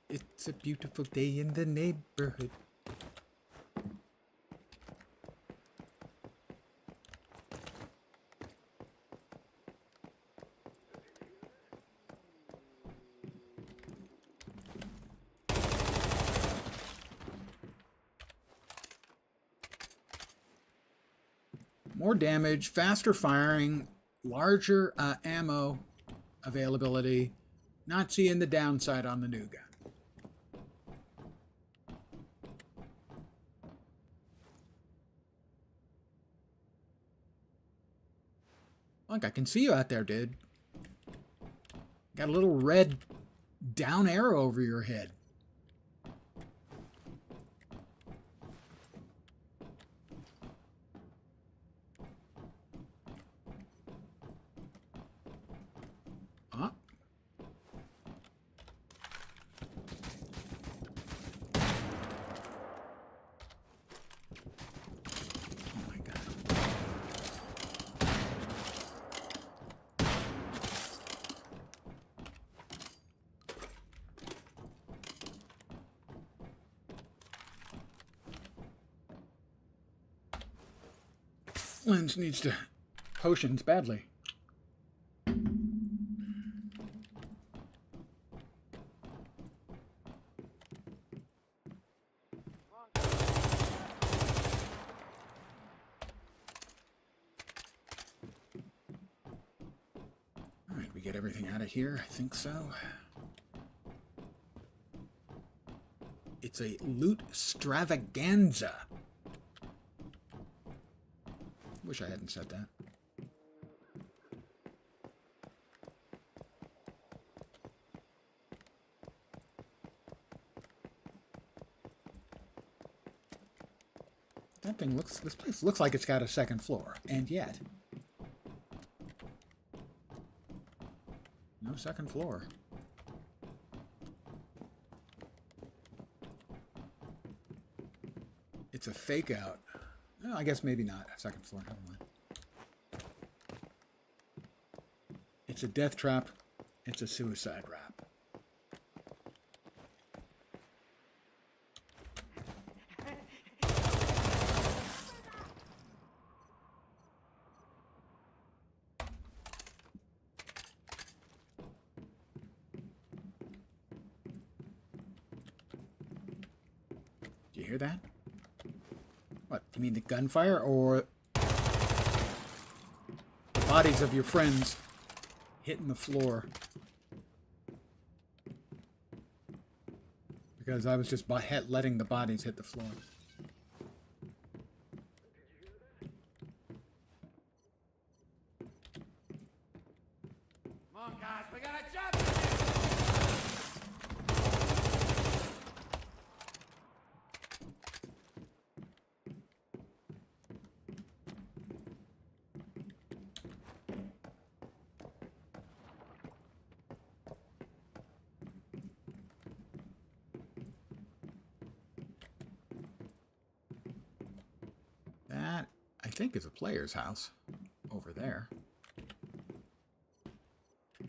It's a beautiful day in the neighborhood. More damage, faster firing, larger ammo availability. Not seeing the downside on the new gun. Look, I can see you out there, dude. Got a little red down arrow over your head. Huh? Oh my God. Lens needs to potions badly. Alright, we get everything out of here? I think so. It's a loot stravaganza. Wish I hadn't said that. That thing looks, this place looks like it's got a second floor, and yet no second floor. It's a fake out. No, I guess maybe not. Second floor, never mind. It's a death trap. It's a suicide wrap. Do you hear that? What, you mean the gunfire or the bodies of your friends hitting the floor? Because I was just letting the bodies hit the floor. Come on, guys, we gotta jump! That, I think, is a player's house over there.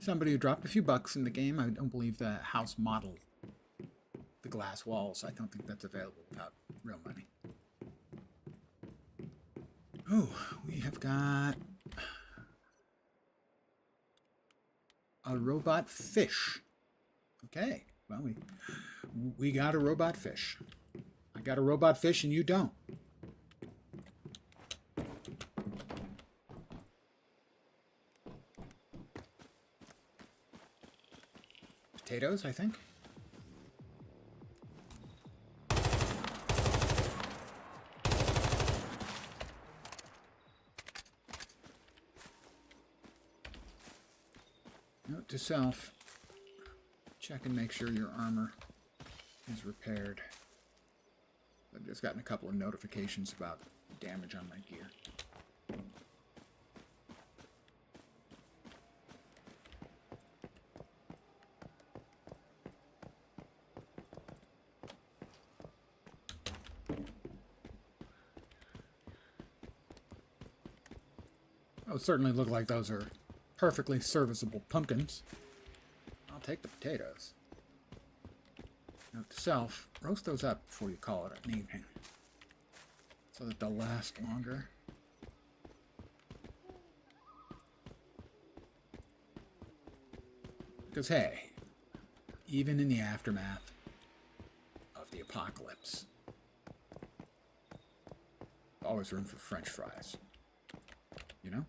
somebody who dropped a few bucks in the game. I don't believe the house model, the glass walls, I don't think that's available without real money. Oh, we have got a robot fish. Okay, well, we got a robot fish. I got a robot fish and you don't. Potatoes, I think. Note to self. Check and make sure your armor is repaired. I've just gotten a couple of notifications about damage on my gear. Oh, certainly look like those are perfectly serviceable pumpkins. I'll take the potatoes. Note to self, roast those up before you call it an evening, so that they'll last longer. Because hey, even in the aftermath of the apocalypse, always room for French fries. You know?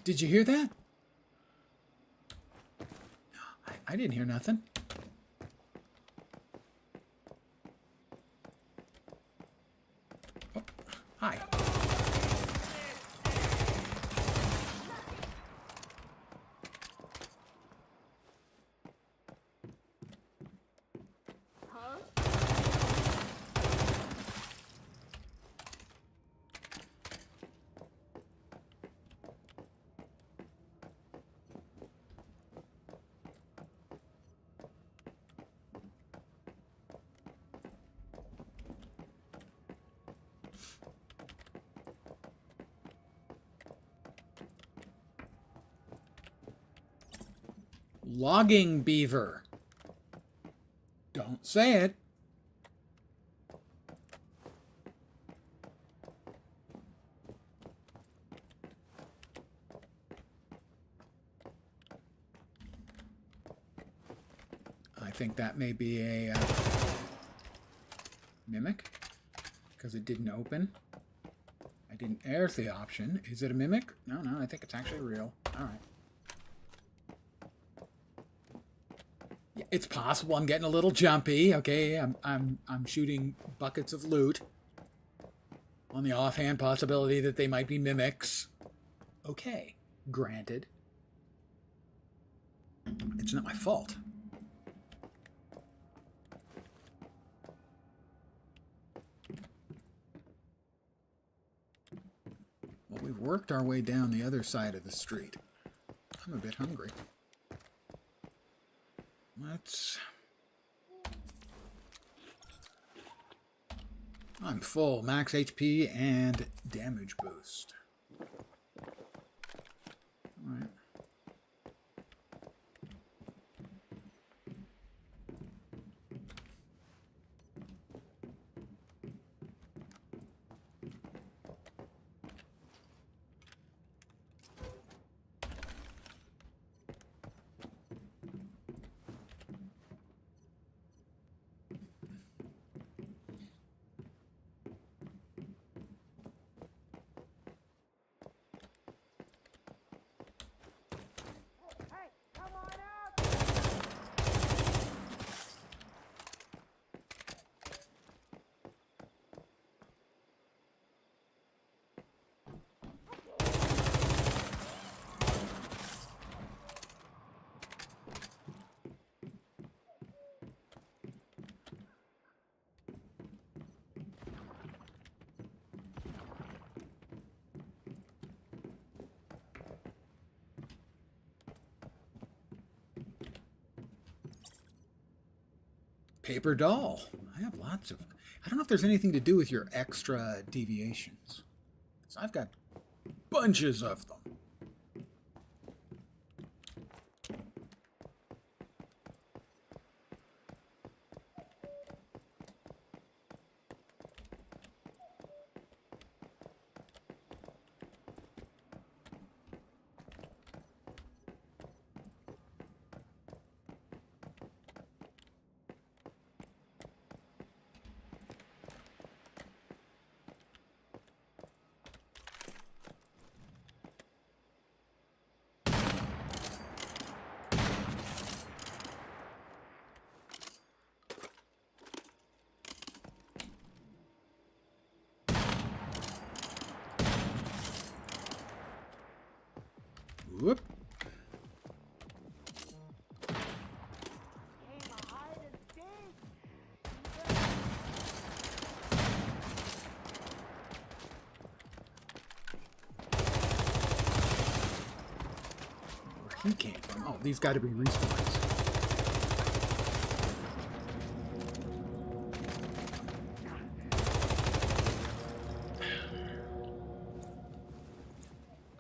Did you hear that? I didn't hear nothing. Oh, hi. Logging beaver. Don't say it. I think that may be a mimic, because it didn't open. I didn't air the option. Is it a mimic? No, I think it's actually real. All right. Yeah, it's possible I'm getting a little jumpy. Okay, I'm shooting buckets of loot on the offhand possibility that they might be mimics. Okay, granted. It's not my fault. Well, we've worked our way down the other side of the street. I'm a bit hungry. I'm full. Max HP and damage boost. Alright. Paper doll. I have lots of. I don't know if there's anything to do with your extra deviations. So I've got bunches of them. Whoop. Where he came from? Oh, these got to be respawns.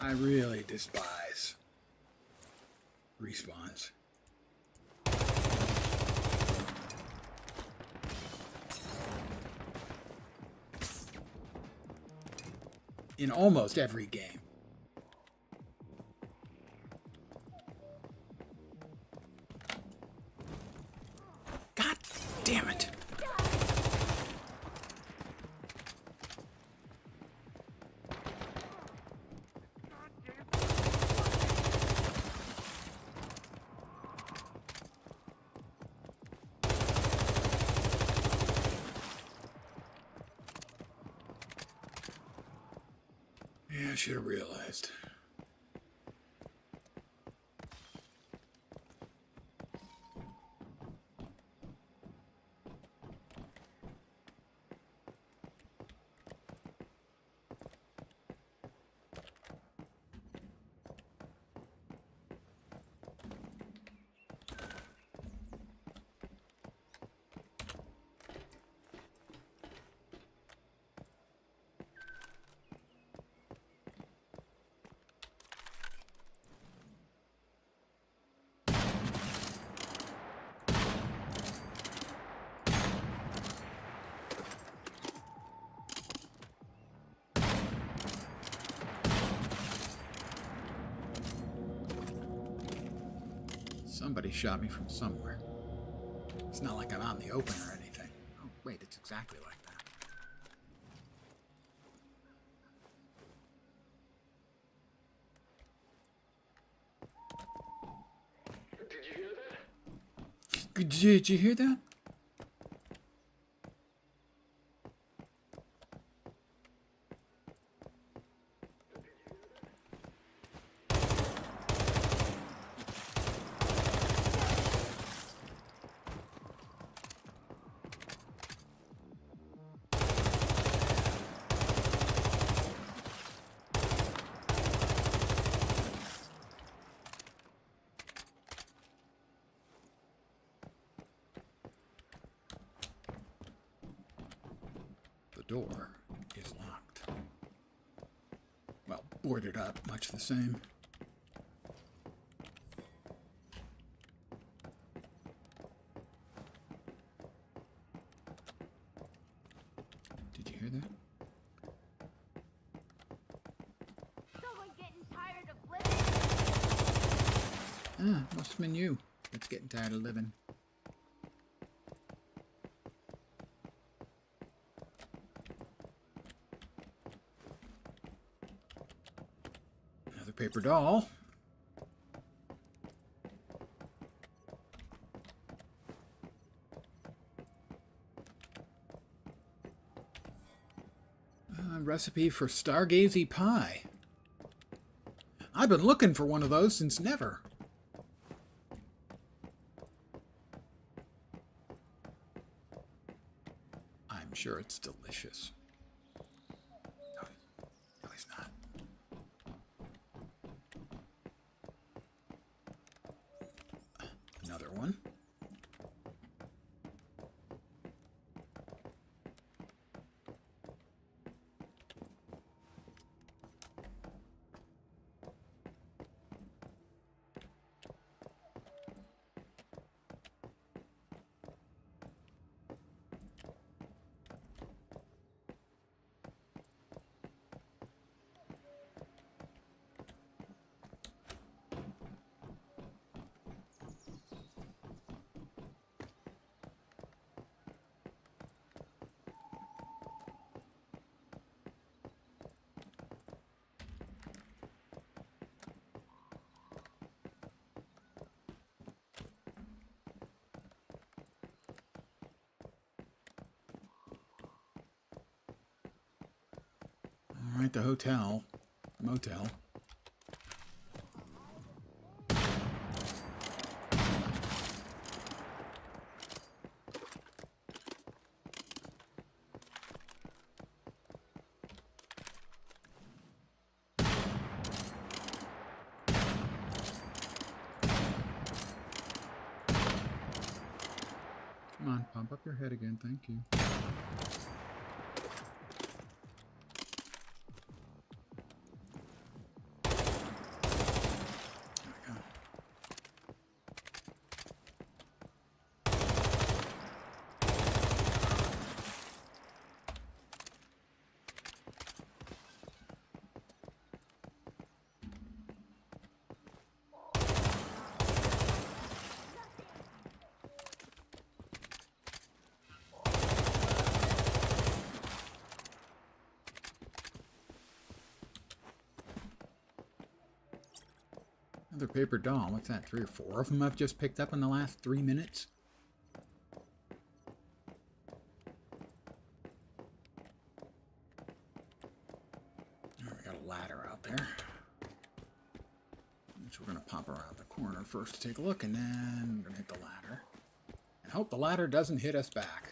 I really despise respawns. In almost every game. God damn it. Yeah, I should have realized. Somebody shot me from somewhere. It's not like I'm out in the open or anything. Oh, wait, it's exactly like that. Did you hear that? The door is locked. Well, boarded up, much the same. Did you hear that? Someone getting tired of living. Ah, must have been you. That's getting tired of living. Another paper doll. Recipe for stargazy pie. I've been looking for one of those since never. I'm sure it's delicious. No, he's not. Another one. at the hotel, motel. Come on, pump up your head again, thank you. Another paper doll. What's that? 3 or 4 of them I've just picked up in the last 3 minutes? Oh, we got a ladder out there. Which we're going to pop around the corner first to take a look, and then we're going to hit the ladder. And hope the ladder doesn't hit us back.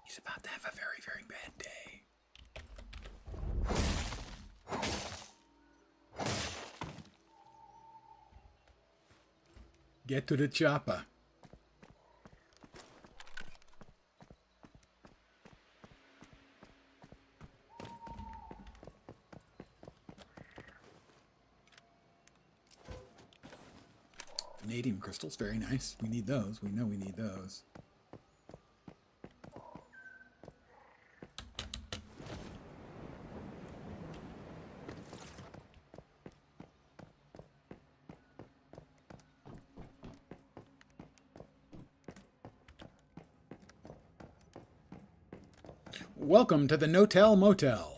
He's about to have a very, very bad day. Get to the chopper. Vanadium crystals, very nice. We need those. We know we need those. Welcome to the No-Tell Motel.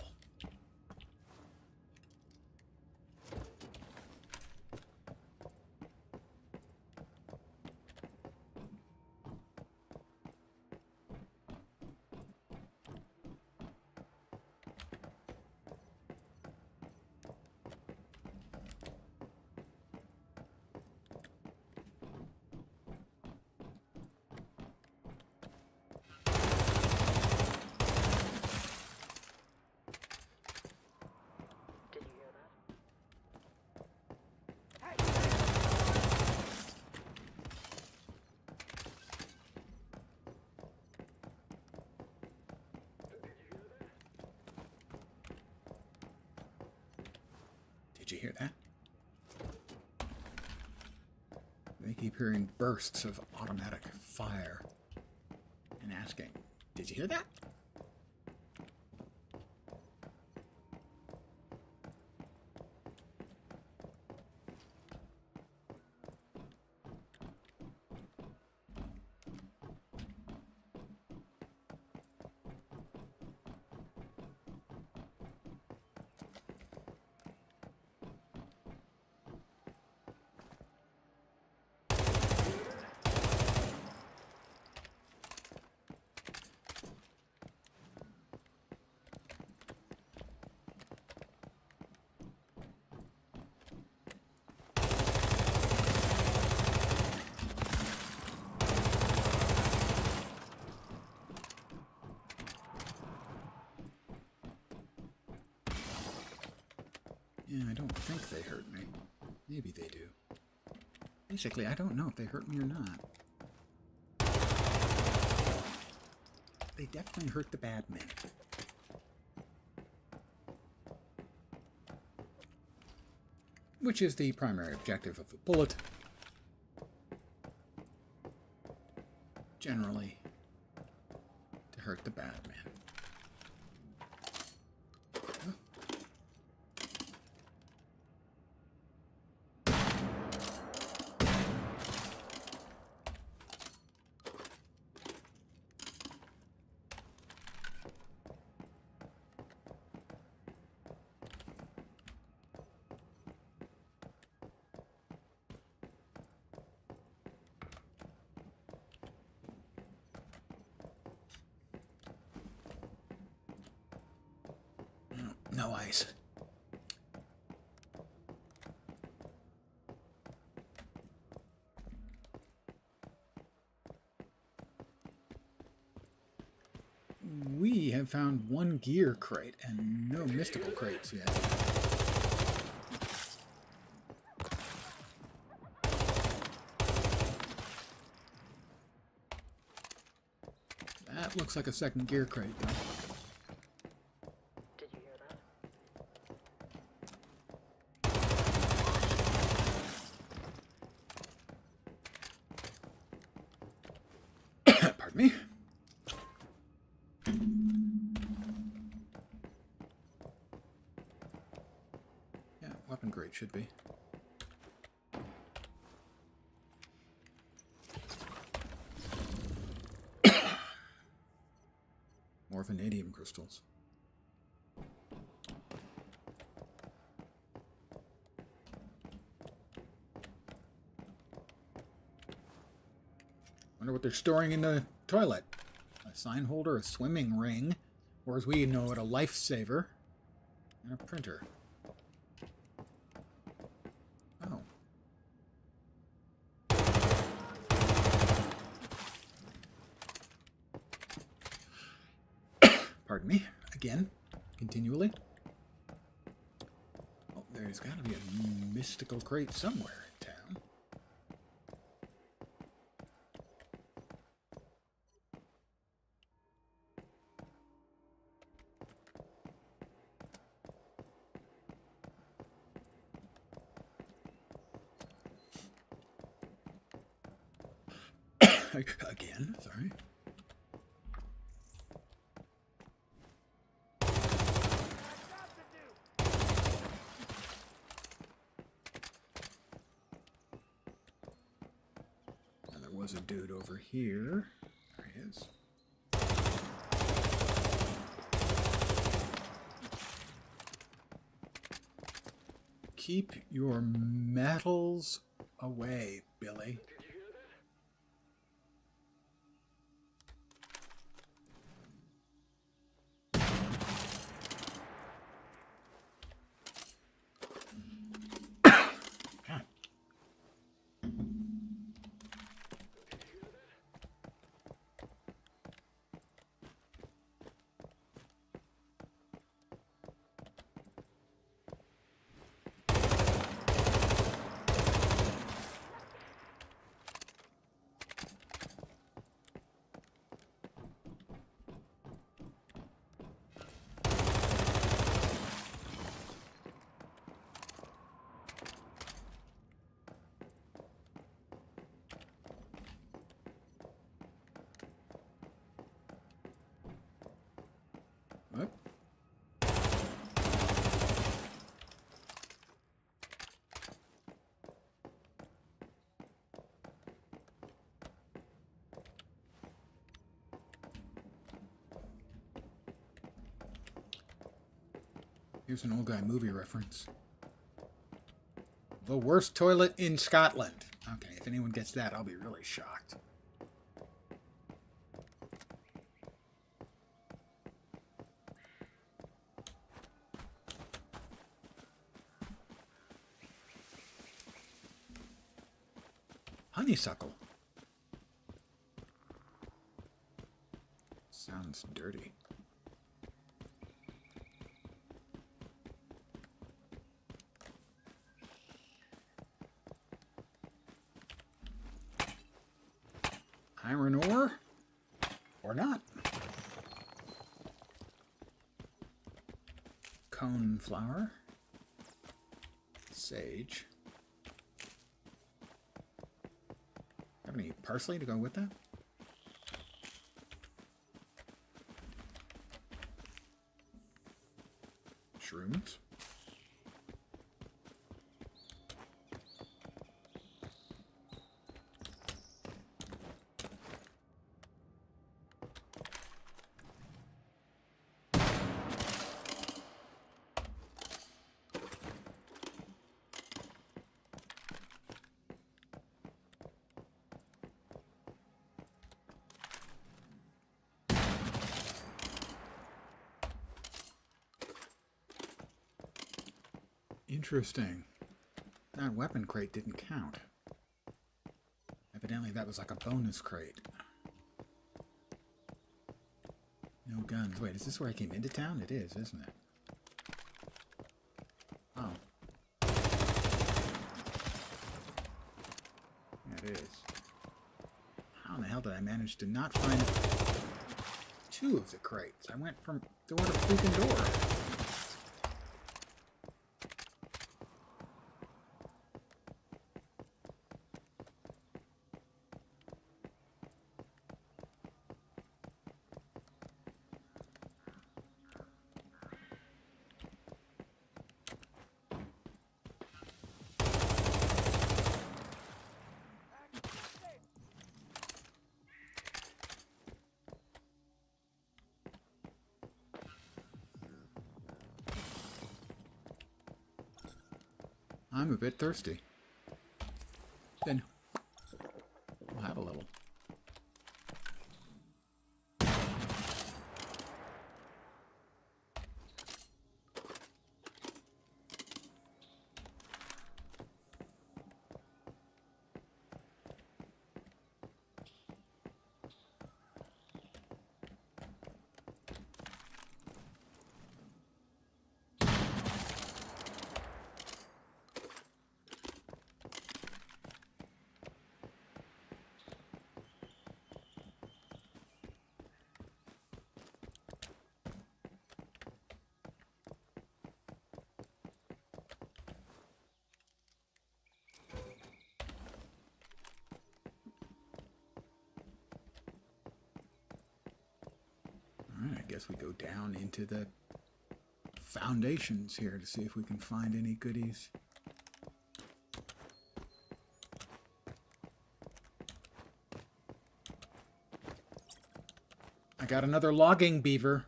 Did you hear that? They keep hearing bursts of automatic fire and asking, did you hear that? Yeah, I don't think they hurt me. Maybe they do. Basically, I don't know if they hurt me or not. They definitely hurt the bad men. Which is the primary objective of a bullet. Generally, to hurt the bad man. No ice. We have found one gear crate and no mystical crates yet. That looks like a second gear crate, though. Did you hear that? Pardon me. Yeah, weapon crate should be. More vanadium crystals. Wonder what they're storing in the toilet. A sign holder, a swimming ring, or as we know it, a lifesaver, and a printer. Oh. Pardon me, again, continually. Oh, there's got to be a mystical crate somewhere in town. Again, sorry. Now there was a dude over here. There he is. Keep your metals away, Billy. What? Here's an old guy movie reference. The worst toilet in Scotland. Okay, if anyone gets that, I'll be really shocked. Honeysuckle. Sounds dirty. Iron ore? Or not. Cone flower. Sage. Have any parsley to go with that? Shrooms. Interesting. That weapon crate didn't count. Evidently that was like a bonus crate. No guns. Wait, is this where I came into town? It is, isn't it? Oh. Yeah, it is. How in the hell did I manage to not find two of the crates? I went from door to freaking door. I'm a bit thirsty. Then we'll have a little. Alright, I guess we go down into the foundations here to see if we can find any goodies. I got another logging beaver.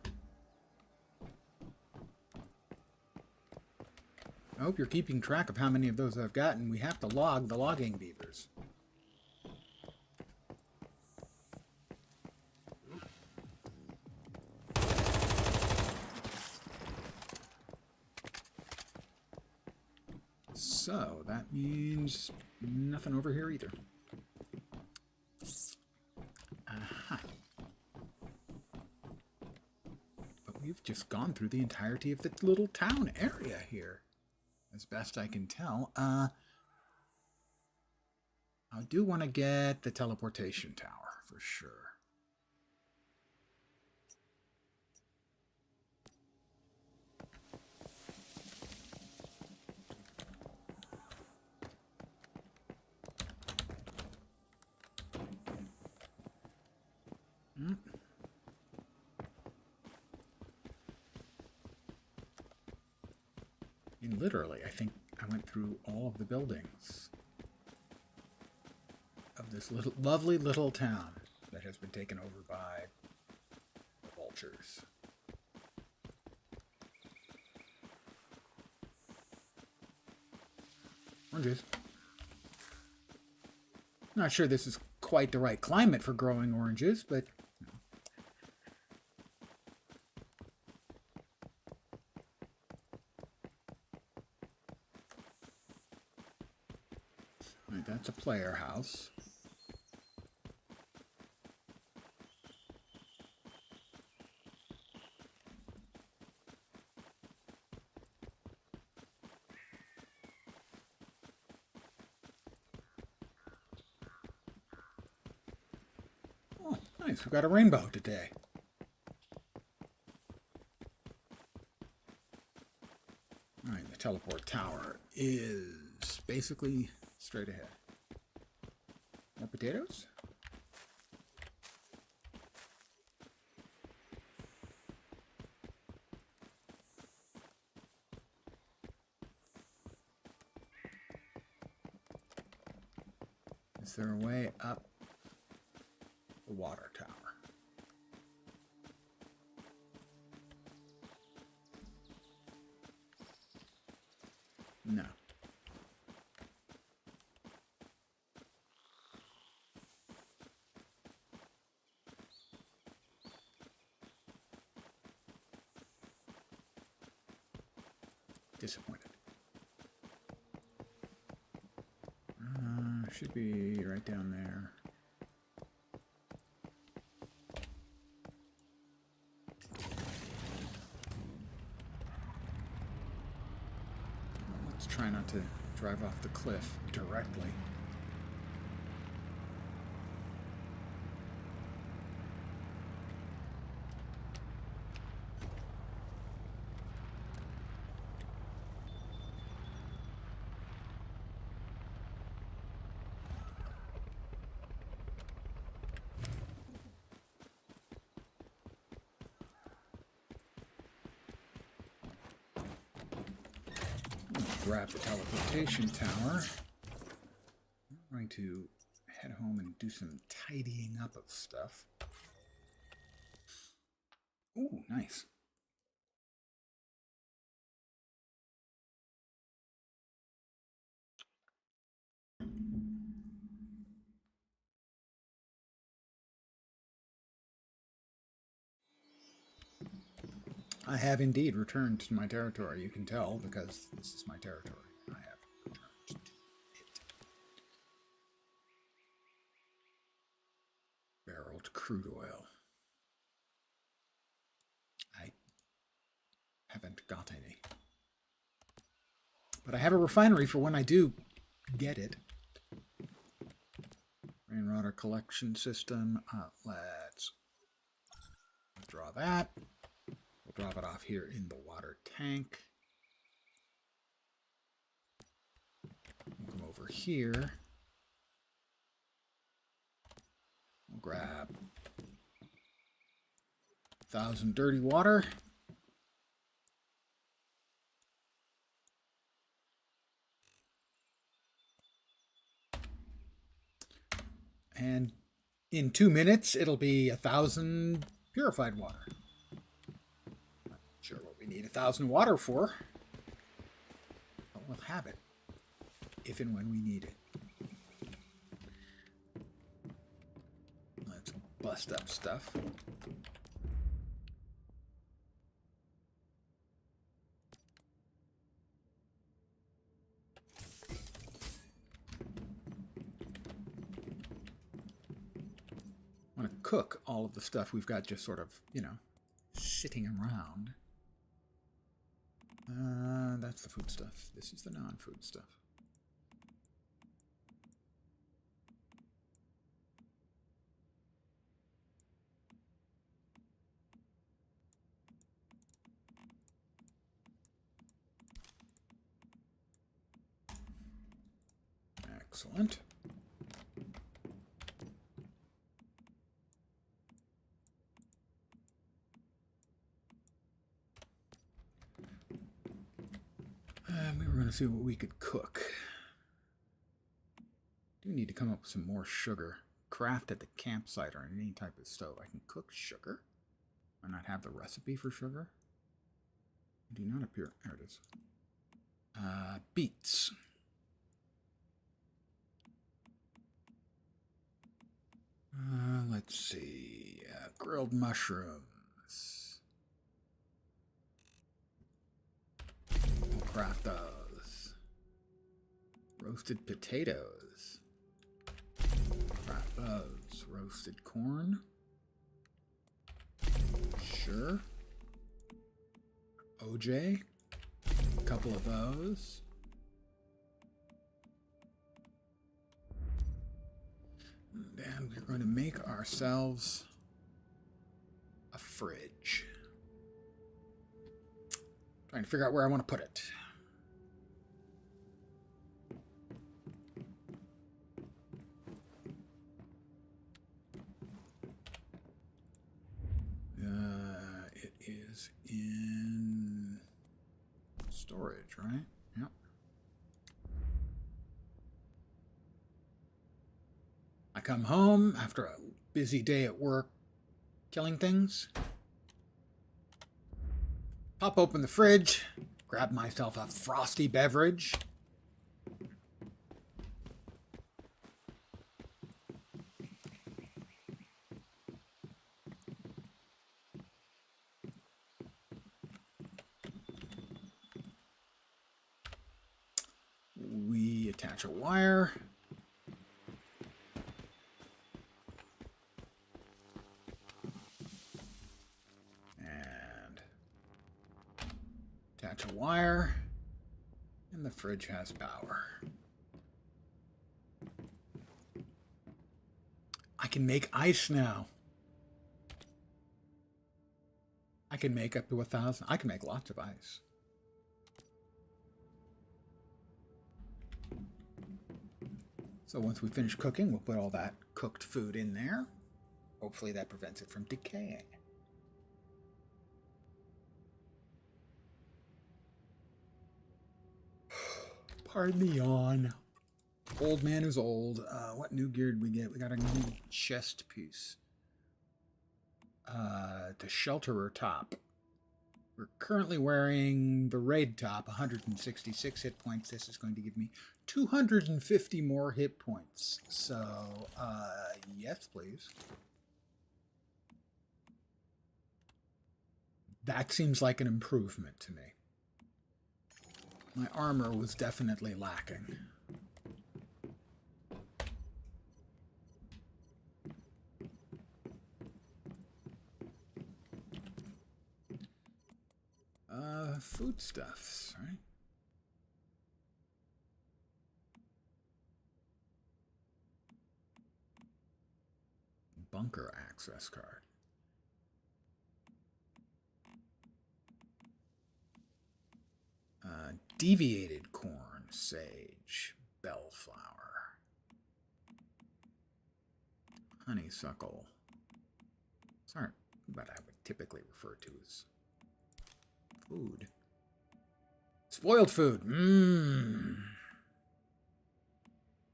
I hope you're keeping track of how many of those I've gotten. We have to log the logging beavers. So, that means nothing over here either. Aha. But we've just gone through the entirety of the little town area here, as best I can tell. I do want to get the teleportation tower, for sure. And literally, I think I went through all of the buildings of this lovely little town that has been taken over by the vultures. Oranges. Not sure this is quite the right climate for growing oranges, but right, that's a player house. Oh, nice. We've got a rainbow today. All right, the teleport tower is basically straight ahead. More potatoes? Is there a way up the water tower? No. Disappointed. should be right down there. Let's try not to drive off the cliff directly. Grab the teleportation tower. I'm going to head home and do some tidying up of stuff. Ooh, nice. I have indeed returned to my territory. You can tell because this is my territory. I have returned to it. Barreled crude oil. I haven't got any. But I have a refinery for when I do get it. Rainwater collection system. Let's withdraw that. We'll drop it off here in the water tank. We'll come over here. We'll grab 1,000 dirty water. And in 2 minutes, it'll be 1,000 purified water. Not sure what we need 1,000 water for, but we'll have it if and when we need it. Let's bust up stuff. I want to cook all of the stuff we've got just sort of, you know, sitting around. That's the food stuff. This is the non-food stuff. Excellent. We were going to see what we could cook. Do need to come up with some more sugar. Craft at the campsite or in any type of stove. I can cook sugar. I not have the recipe for sugar. Do not appear. There it is. Beets. Let's see. Grilled mushrooms. We'll craft those. Roasted potatoes. Craft those. Roasted corn. Sure. OJ. A couple of those. And we're going to make ourselves a fridge. Trying to figure out where I want to put it. It is in storage, right? Yep. I come home after a busy day at work killing things. Pop open the fridge, grab myself a frosty beverage. We attach a wire. Bunch of wire. And the fridge has power. I can make ice now. I can make up to 1,000. I can make lots of ice. So once we finish cooking, we'll put all that cooked food in there. Hopefully that prevents it from decaying. Pardon the yawn. Old man who's old. What new gear did we get? We got a new chest piece. The shelterer top. We're currently wearing the raid top, 166 hit points. This is going to give me 250 more hit points. So, yes, please. That seems like an improvement to me. My armor was definitely lacking. Foodstuffs, right? Bunker access card. Deviated corn, sage, bellflower, honeysuckle. Sorry, what I would typically refer to as food. Spoiled food.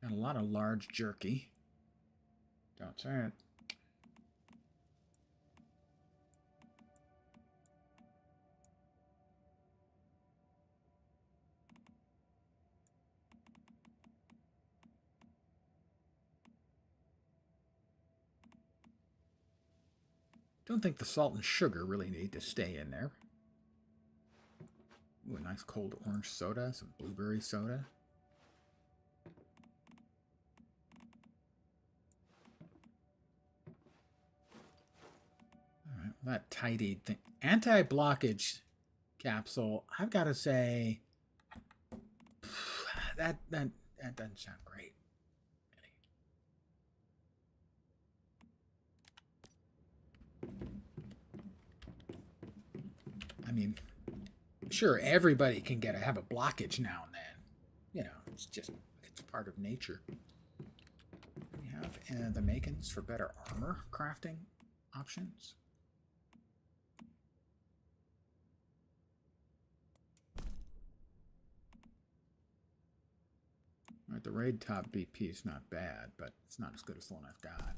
Got a lot of large jerky. Don't say it. Don't think the salt and sugar really need to stay in there. Ooh, a nice cold orange soda, some blueberry soda. All right, well, that tidied thing. Anti-blockage capsule, I've got to say, that doesn't sound great. I mean, sure, everybody can have a blockage now and then. You know, it's part of nature. We have the makings for better armor crafting options. All right, the raid top BP is not bad, but it's not as good as the one I've got.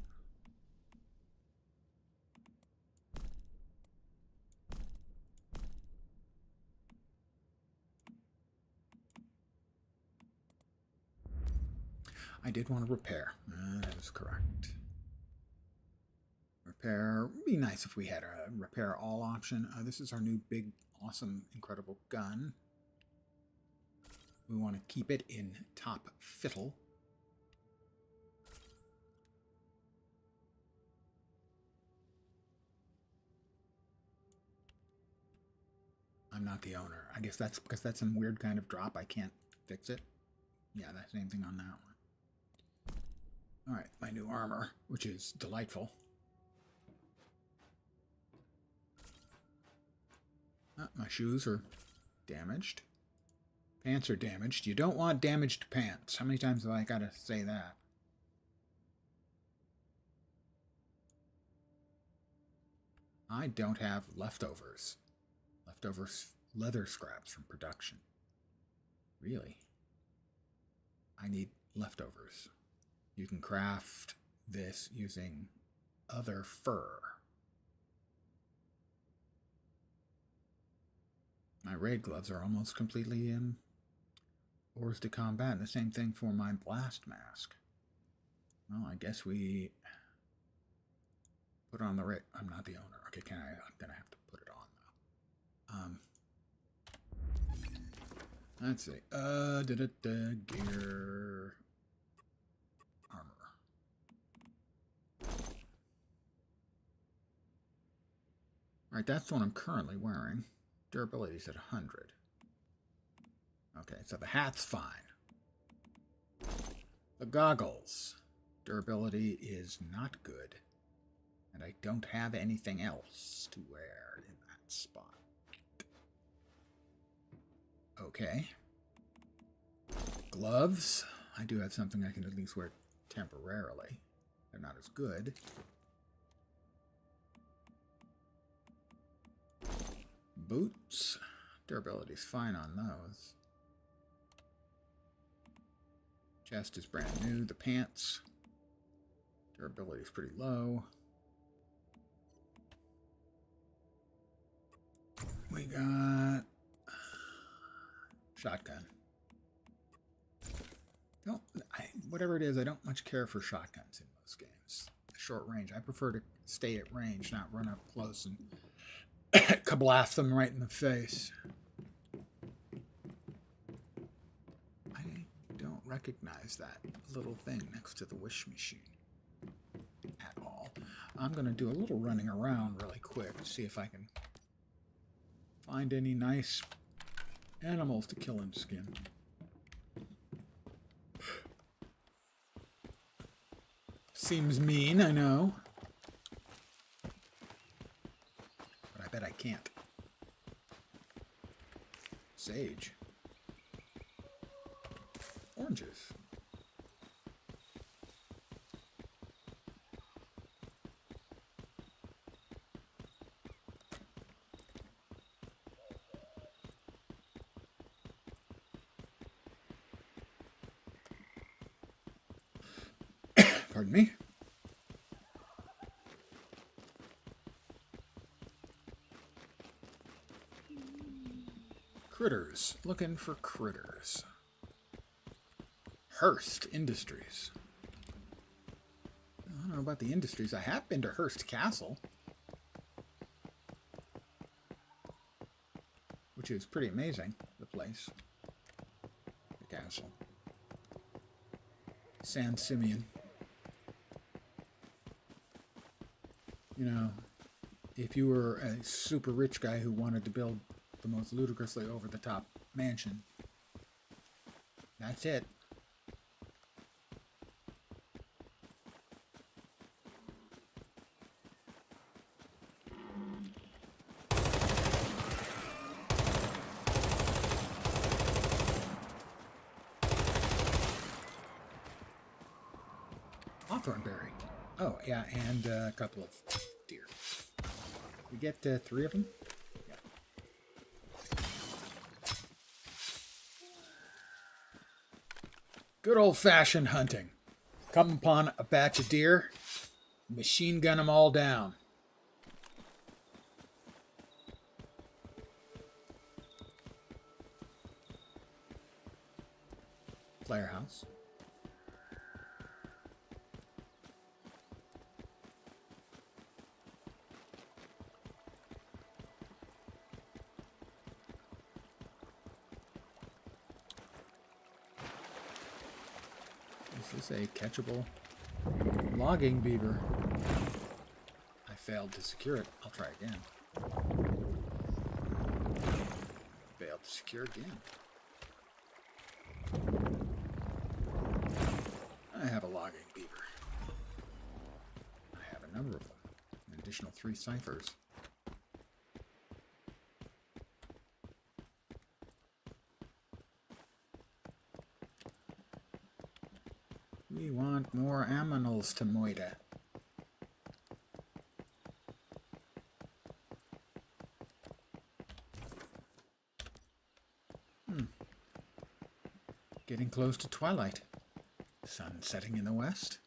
I did want to repair. That is correct. Repair. Would be nice if we had a repair all option. This is our new big, awesome, incredible gun. We want to keep it in top fiddle. I'm not the owner. I guess that's because that's some weird kind of drop. I can't fix it. Yeah, that same thing on that one. All right, my new armor, which is delightful. My shoes are damaged. Pants are damaged. You don't want damaged pants. How many times have I got to say that? I don't have leftovers. Leftovers leather scraps from production. Really? I need leftovers. You can craft this using other fur. My raid gloves are almost completely hors de combat. The same thing for my blast mask. Well, I guess we put on the raid. I'm not the owner. Okay, I'm gonna have to put it on though. Let's see. Gear. Alright, that's the one I'm currently wearing. Durability's at 100. Okay, so the hat's fine. The goggles. Durability is not good. And I don't have anything else to wear in that spot. Okay. Gloves. I do have something I can at least wear temporarily. They're not as good. Boots. Durability's fine on those. Chest is brand new. The pants. Durability is pretty low. We got shotgun. No, whatever it is, I don't much care for shotguns in most games. Short range. I prefer to stay at range, not run up close and kablast them right in the face. I don't recognize that little thing next to the wish machine at all. I'm going to do a little running around really quick to see if I can find any nice animals to kill and skin. Seems mean, I know. But I bet I can't. Sage. Oranges. Pardon me. Critters. Looking for critters. Hearst Industries. I don't know about the industries. I have been to Hearst Castle, which is pretty amazing, the place. The castle. San Simeon. You know, if you were a super rich guy who wanted to build the most ludicrously over-the-top mansion, that's it. Hawthornberry. Oh, yeah, and a couple of deer. We get 3 of them? Yeah. Good old-fashioned hunting. Come upon a batch of deer, machine gun them all down. Player house. Is this a catchable logging beaver? I failed to secure it. I'll try again. Failed to secure again. I have a logging beaver. I have a number of them. An additional 3 ciphers. We want more aminals to moida. Getting close to twilight. Sun setting in the west.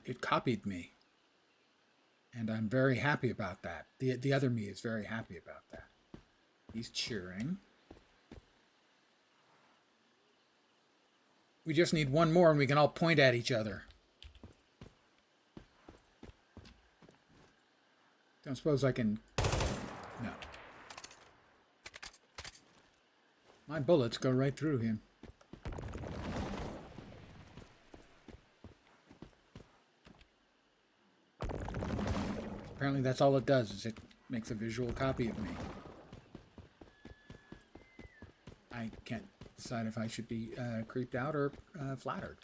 It copied me. And I'm very happy about that. The other me is very happy about that. He's cheering. We just need one more and we can all point at each other. Don't suppose I can... No. My bullets go right through him. Apparently that's all it does, is it makes a visual copy of me. I can't decide if I should be creeped out or flattered.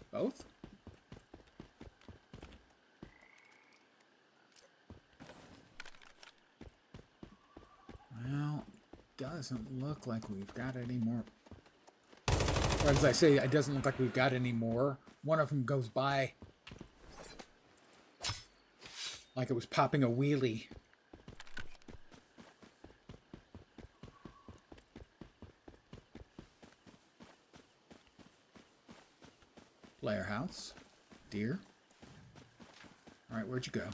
Both? Well, doesn't look like we've got any more. Or as I say, it doesn't look like we've got any more. One of them goes by like it was popping a wheelie. Player house. Deer. Alright, where'd you go?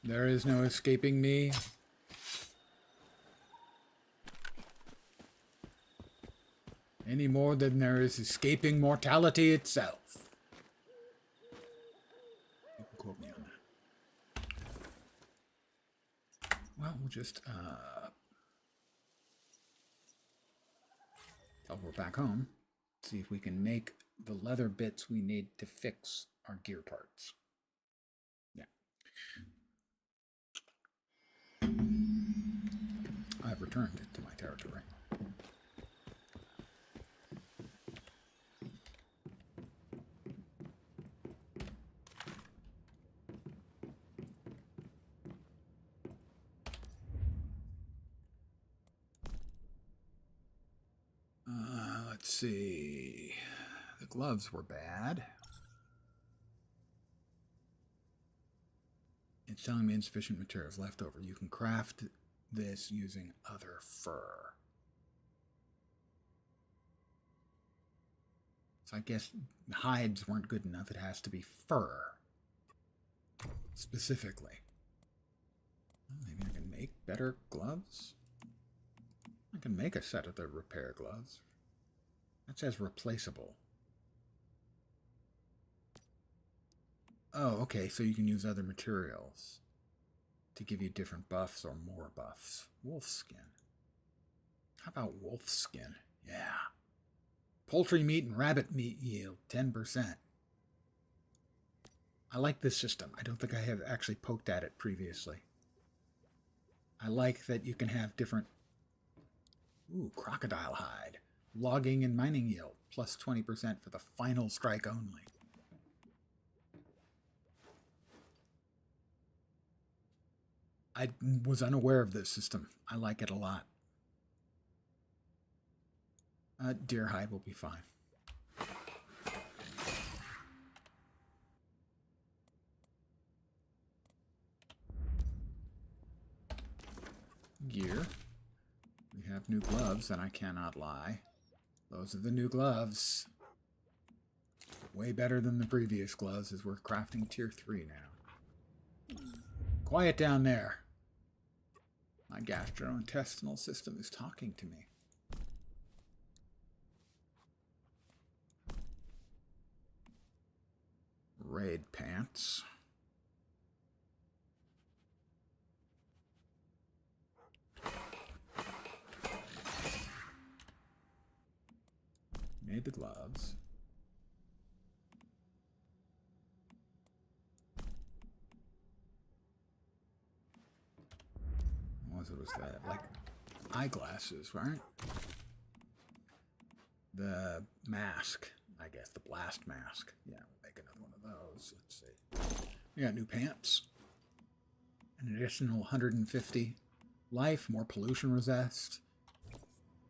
There is no escaping me. Any more than there is escaping mortality itself. You can quote me on that. Well, we'll just till we're back home, see if we can make the leather bits we need to fix our gear parts. Yeah. I've returned to my territory. Let's see. The gloves were bad. It's telling me insufficient materials left over. You can craft this using other fur. So I guess hides weren't good enough. It has to be fur. Specifically. Well, maybe I can make better gloves? I can make a set of the repair gloves. That says replaceable. Oh, okay, so you can use other materials to give you different buffs or more buffs. Wolf skin. How about wolf skin? Yeah. Poultry meat and rabbit meat yield 10%. I like this system. I don't think I have actually poked at it previously. I like that you can have different... Ooh, crocodile hide. Logging and mining yield, plus 20% for the final strike only. I was unaware of this system. I like it a lot. Deer hide will be fine. Gear. We have new gloves, and I cannot lie. Those are the new gloves. Way better than the previous gloves, as we're crafting tier 3 now. Quiet down there. My gastrointestinal system is talking to me. Raid pants. Made the gloves. What was that? Like eyeglasses, right? The mask, I guess, the blast mask. Yeah, we'll make another one of those. Let's see. We got new pants. An additional 150 life, more pollution resist.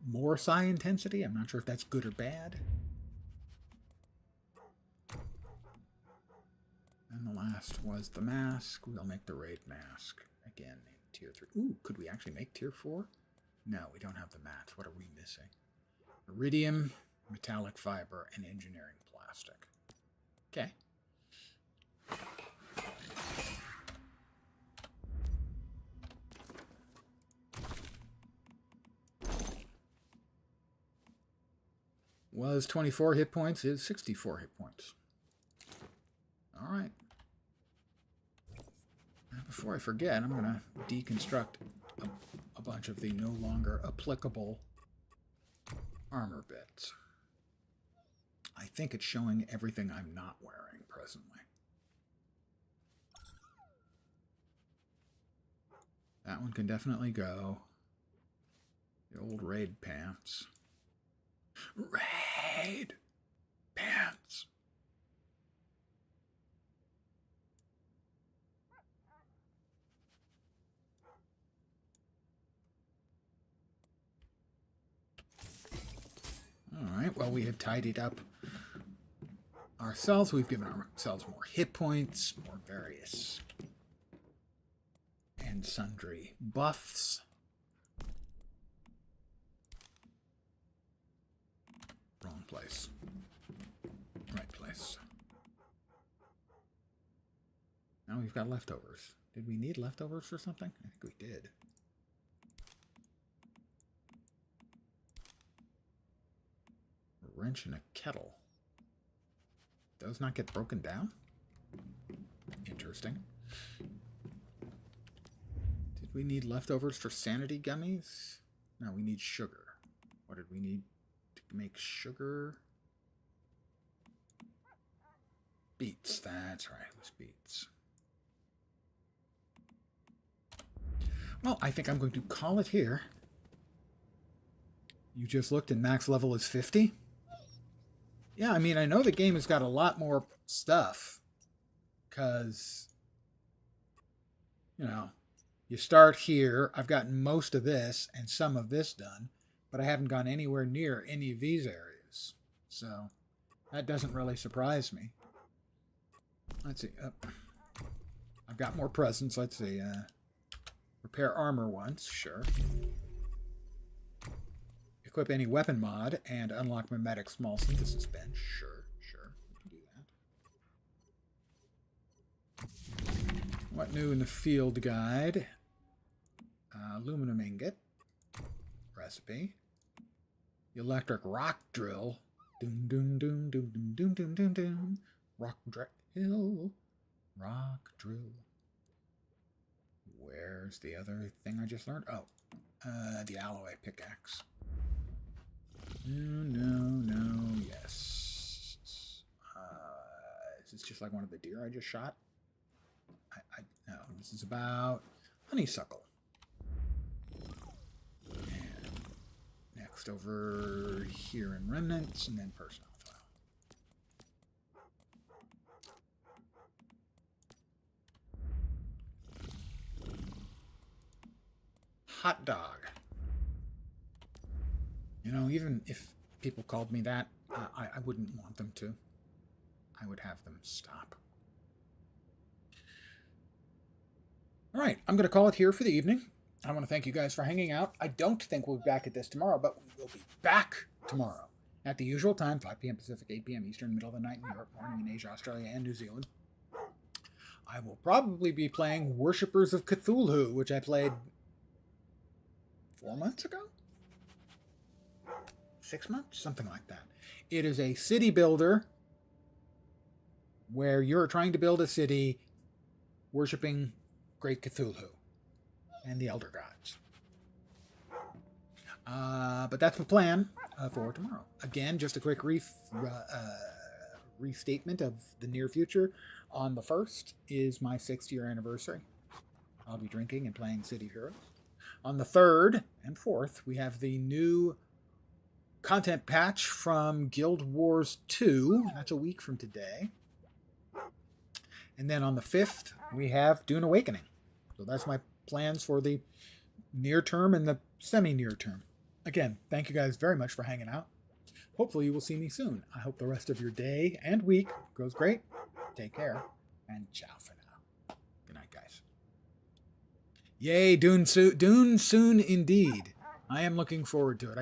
More psi intensity. I'm not sure if that's good or bad. And the last was the mask. We'll make the raid mask again in tier 3. Ooh, could we actually make tier 4? No, we don't have the mats. What are we missing? Iridium, metallic fiber, and engineering plastic. Okay. was 24 hit points, is 64 hit points. All right. Now, before I forget, I'm going to deconstruct a bunch of the no longer applicable armor bits. I think it's showing everything I'm not wearing presently. That one can definitely go. The old raid pants. Raid pants. All right, well, we have tidied up ourselves. We've given ourselves more hit points, more various and sundry buffs. Wrong place. Right place. Now we've got leftovers. Did we need leftovers for something? I think we did. A wrench and a kettle. Those not get broken down? Interesting. Did we need leftovers for sanity gummies? No, we need sugar. What did we need to make sugar? Beets. That's right, it was beets. Well, I think I'm going to call it here. You just looked and max level is 50? Yeah, I mean, I know the game has got a lot more stuff. Because, you know, you start here. I've gotten most of this and some of this done. But I haven't gone anywhere near any of these areas. So, that doesn't really surprise me. Let's see. I've got more presents. Let's see. Repair armor once. Sure. Equip any weapon mod and unlock mimetic small synthesis bench. Sure, sure. We can do that. What new in the field guide? Aluminum ingot. Recipe. Electric rock drill. Doom, doom, doom, doom, doom, doom, doom, doom, doom. Rock drill. Rock drill. Where's the other thing I just learned? Oh, the alloy pickaxe. No, yes. Is this just like one of the deer I just shot? No, this is about honeysuckle. And next over here in remnants, and then personal file. Hot dog. You know, even if people called me that, I wouldn't want them to. I would have them stop. All right, I'm going to call it here for the evening. I want to thank you guys for hanging out. I don't think we'll be back at this tomorrow, but we will be back tomorrow at the usual time, 5 p.m. Pacific, 8 p.m. Eastern, middle of the night in New York, morning in Asia, Australia, and New Zealand. I will probably be playing Worshippers of Cthulhu, which I played 4 months ago? 6 months? Something like that. It is a city builder where you're trying to build a city worshipping Great Cthulhu and the Elder Gods. But that's the plan for tomorrow. Again, just a quick restatement of the near future. On the 1st is my 6th year anniversary. I'll be drinking and playing City Heroes. On the 3rd and 4th, we have the new content patch from Guild Wars 2. That's a week from today. And then on the 5th, we have Dune Awakening. So that's my plans for the near term and the semi-near term. Again, thank you guys very much for hanging out. Hopefully you will see me soon. I hope the rest of your day and week goes great. Take care, and ciao for now. Good night, guys. Yay, Dune soon indeed. I am looking forward to it.